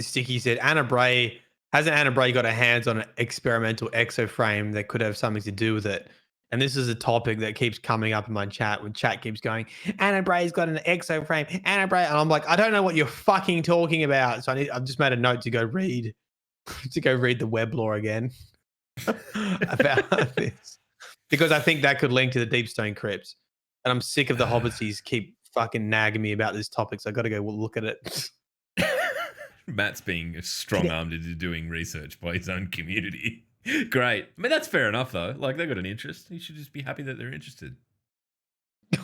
Sticky said Anna Bray got her hands on an experimental exoframe that could have something to do with it. And this is a topic that keeps coming up in my chat when chat keeps going, Anna Bray's got an exoframe, Anna Bray, and I'm like, I don't know what you're fucking talking about. So I've just made a note to go read the web lore again about this. Because I think that could link to the Deepstone Crypts. And I'm sick of the Hobbitsies keep fucking nagging me about this topic, so I got to go look at it. Matt's being strong-armed into doing research by his own community. Great. I mean, that's fair enough, though. Like, they've got an interest. You should just be happy that they're interested. Do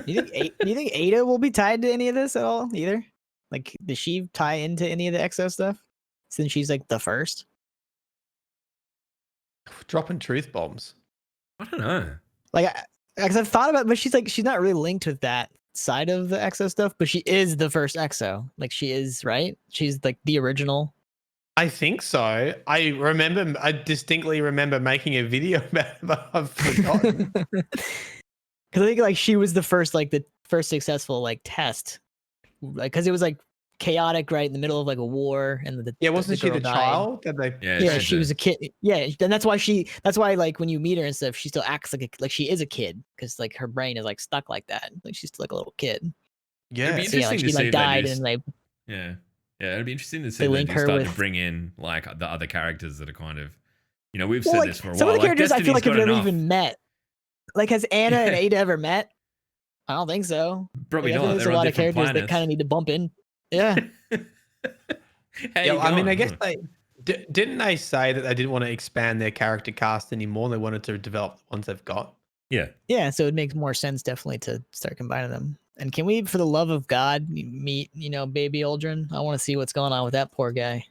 you think Ada will be tied to any of this at all? Either, like, does she tie into any of the Exo stuff since she's like the first? Dropping truth bombs. I don't know. Like, because I've thought about, but she's not really linked with that side of the Exo stuff. But she is the first Exo. Like, she is, right? She's like the original. I think so. I distinctly remember making a video about it, but I've forgotten. Because I think like she was the first successful like test, like because it was like chaotic right in the middle of like a war and Wasn't she girl the died. child? That they... Yeah, she was a kid. Yeah, and that's why like when you meet her and stuff, she still acts like she is a kid because like her brain is like stuck like that. Like she's still like a little kid. Yeah. It'd So, yeah, like Interesting to she see like if they died just- and like Yeah. Yeah, it'd be interesting to see They if they link do her start to with- bring in, like, the other characters that are kind of... You know, we've well, said like this for a some while. of the characters I feel Destiny's like have got never enough. even met. Like has Anna and Yeah. Ada ever met? I don't think so. Probably Like, I not. think there's They're a on lot of different characters that planets. kind of need to bump in. Yeah. How you I mean, going? I guess they didn't they say that they didn't want to expand their character cast anymore. They wanted to develop the ones they've got. Yeah. Yeah, so it makes more sense definitely to start combining them. And can we, for the love of God, meet baby Aldrin? I want to see what's going on with that poor guy.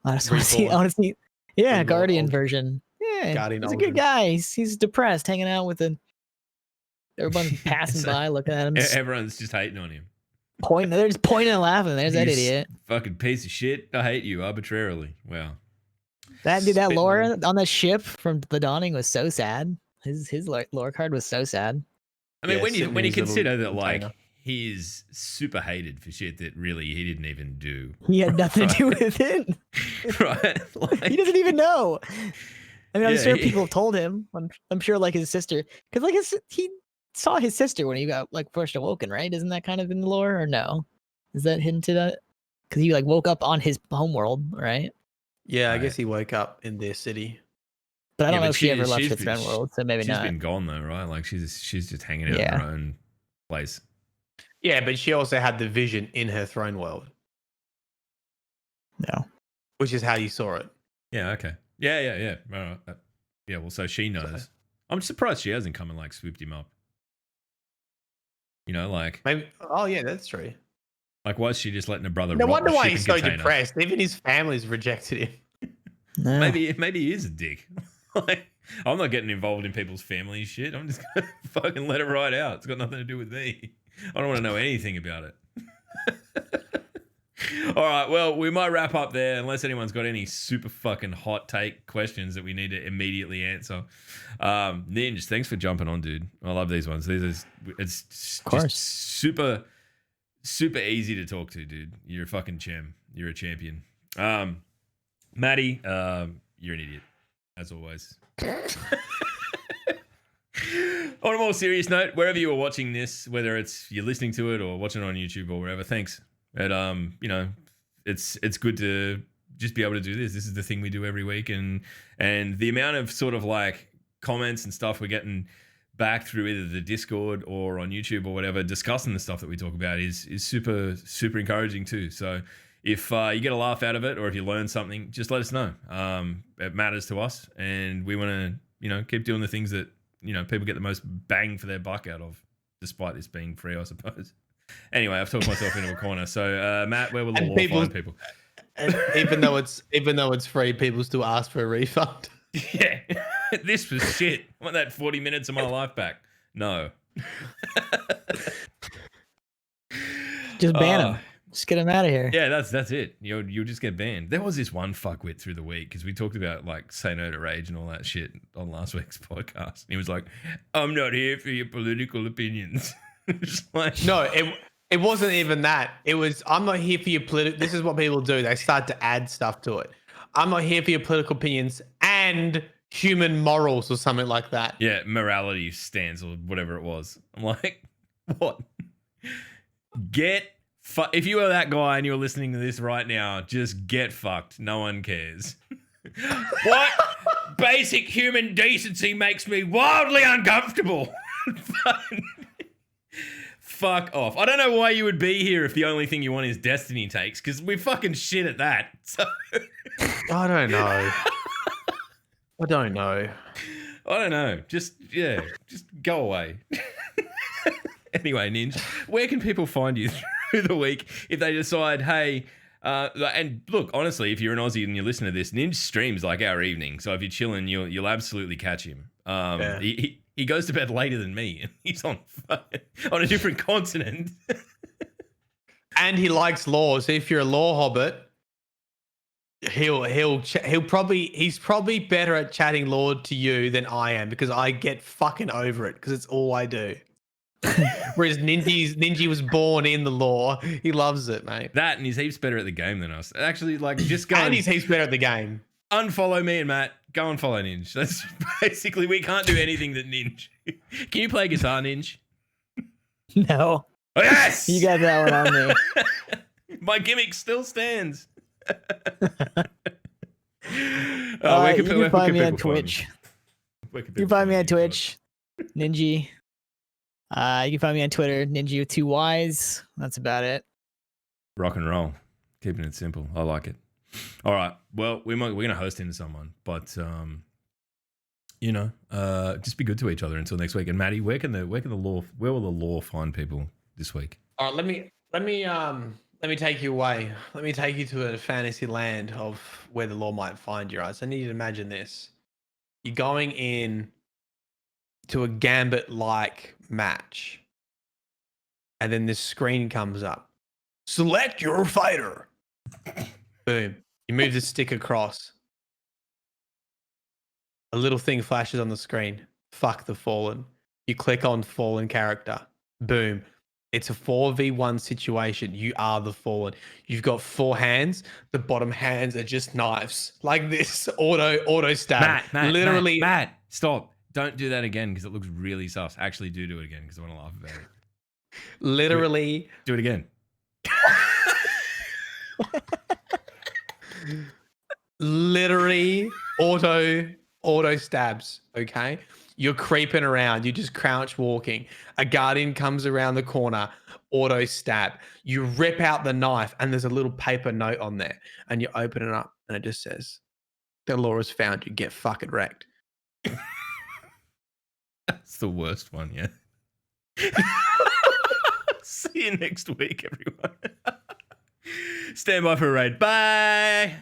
I just want to see. Reborn. I want to see. Yeah, The Guardian Lord. version. Yeah, Guardian he's a good Aldrin. guy. He's depressed, hanging out with everyone passing So, by, looking at him, everyone's just hating on him. pointing. They're just pointing and laughing. There's that You idiot. Fucking piece of shit. I hate you arbitrarily. Wow. That dude, that Spitting lore on on that ship from the Dawning was so sad. His lore card was so sad. I mean, Yeah, sitting when in you his little consider that, like, container. he's super hated for shit that really he didn't even do. He had nothing to do Right. with it. Right? Like, He doesn't even know. I mean, I'm Yeah, sure he- people have told him. I'm sure, like his sister, because like he saw his sister when he got like first awoken, right? Isn't that kind of in the lore, or no? Is that hinted at? Because he like woke up on his homeworld, right? Yeah, I Right. guess he woke up in their city. But I don't know but if she ever left she's the been- Throne World, so maybe she's not. been gone though, right? Like she's just hanging out in Yeah. her own place. Yeah, but she also had the vision in her throne world, No. which is how you saw it. Yeah. Okay. Yeah. Right. Yeah. Well, so she knows. I'm surprised she hasn't come and like swooped him up. You know, like Maybe. Oh, yeah, that's true. why is she just letting her brother? No rot wonder the why shipping he's so container? depressed. Even his family's rejected him. No. Maybe he is a dick. Like, I'm not getting involved in people's family shit. I'm just gonna fucking let it ride out. It's got nothing to do with me. I don't want to know anything about it. All right, well, we might wrap up there unless anyone's got any super fucking hot take questions that we need to immediately answer. Ninj, thanks for jumping on, dude. I love these ones. It's just super easy to talk to, dude. You're a fucking gem. You're a champion. Maddie, you're an idiot, as always. On a more serious note, wherever you are watching this, whether it's you're listening to it or watching it on YouTube or wherever, thanks. And you know, it's good to just be able to do this. This is the thing we do every week, and the amount of sort of like comments and stuff we're getting back through either the Discord or on YouTube or whatever, discussing the stuff that we talk about is super encouraging too. So if you get a laugh out of it or if you learn something, just let us know. It matters to us, and we want to keep doing the things that people get the most bang for their buck out of, despite this being free, I suppose. Anyway, I've talked myself into a corner. So Matt, where will the law find people? And even though it's free, people still ask for a refund. Yeah, this was shit. I want that 40 minutes of my life back. No. Just ban him. Just get him out of here. Yeah, that's it. You'll just get banned. There was this one fuckwit through the week because we talked about like say no to rage and all that shit on last week's podcast. And he was like, "I'm not here for your political opinions." Just like, No, it wasn't even that. It was, I'm not here for your political. This is what people do. They start to add stuff to it. I'm not here for your political opinions and human morals or something like that. yeah, morality stands or whatever it was. I'm like, what? If you are that guy and you're listening to this right now, just get fucked. No one cares. What? Basic human decency makes me wildly uncomfortable. Fuck off. I don't know why you would be here if the only thing you want is Destiny takes, because we're fucking shit at that. So I don't know. I don't know. Just go away. Anyway, Ninj, where can people find you through the week if they decide, hey, and look, honestly, if you're an Aussie and you listen to this, Ninj streams like our evening. So if you're chilling, you'll absolutely catch him. Yeah. He goes to bed later than me, and he's on a different continent. And he likes lore. So if you're a lore hobbit, he's probably better at chatting lore to you than I am, because I get fucking over it because it's all I do. Whereas Ninjy was born in the lore. He loves it, mate. That, and he's heaps better at the game than us. Actually, like, just go And he's heaps better at the game. unfollow me and Matt. Go and follow Ninj. That's basically, we can't do anything that Ninj. Can you play guitar, Ninj? No. Oh, yes! You got that one on me. My gimmick still stands. You can find me on Twitch. You can find me on Twitch, Ninjy. You can find me on Twitter, Ninjy with 2 Ys. That's about it. Rock and roll. Keeping it simple. I like it. All right. Well, we're going to host into someone, but just be good to each other until next week. And Maddie, where will the law find people this week? All right, let me Let me take you away. Let me take you to a fantasy land of where the law might find you. Right? So I need you to imagine this. You're going in to a gambit-like match, and then this screen comes up. Select your fighter. Boom. You move the stick across. A little thing flashes on the screen. Fuck the fallen. You click on fallen character. Boom. It's a 4v1 situation. You are the fallen. You've got 4 hands. The bottom hands are just knives. Like this. Auto stab. Literally. Matt, stop. Don't do that again because it looks really sus. Actually, do it again because I want to laugh about it. Literally. Do it again. Literally auto stabs. Okay. You're creeping around. You just crouch walking. A guardian comes around the corner. Auto stab. You rip out the knife and there's a little paper note on there. And you open it up and it just says, "The law has found you. Get fucking wrecked." That's the worst one, yeah. See you next week, everyone. Stand by for a raid. Bye.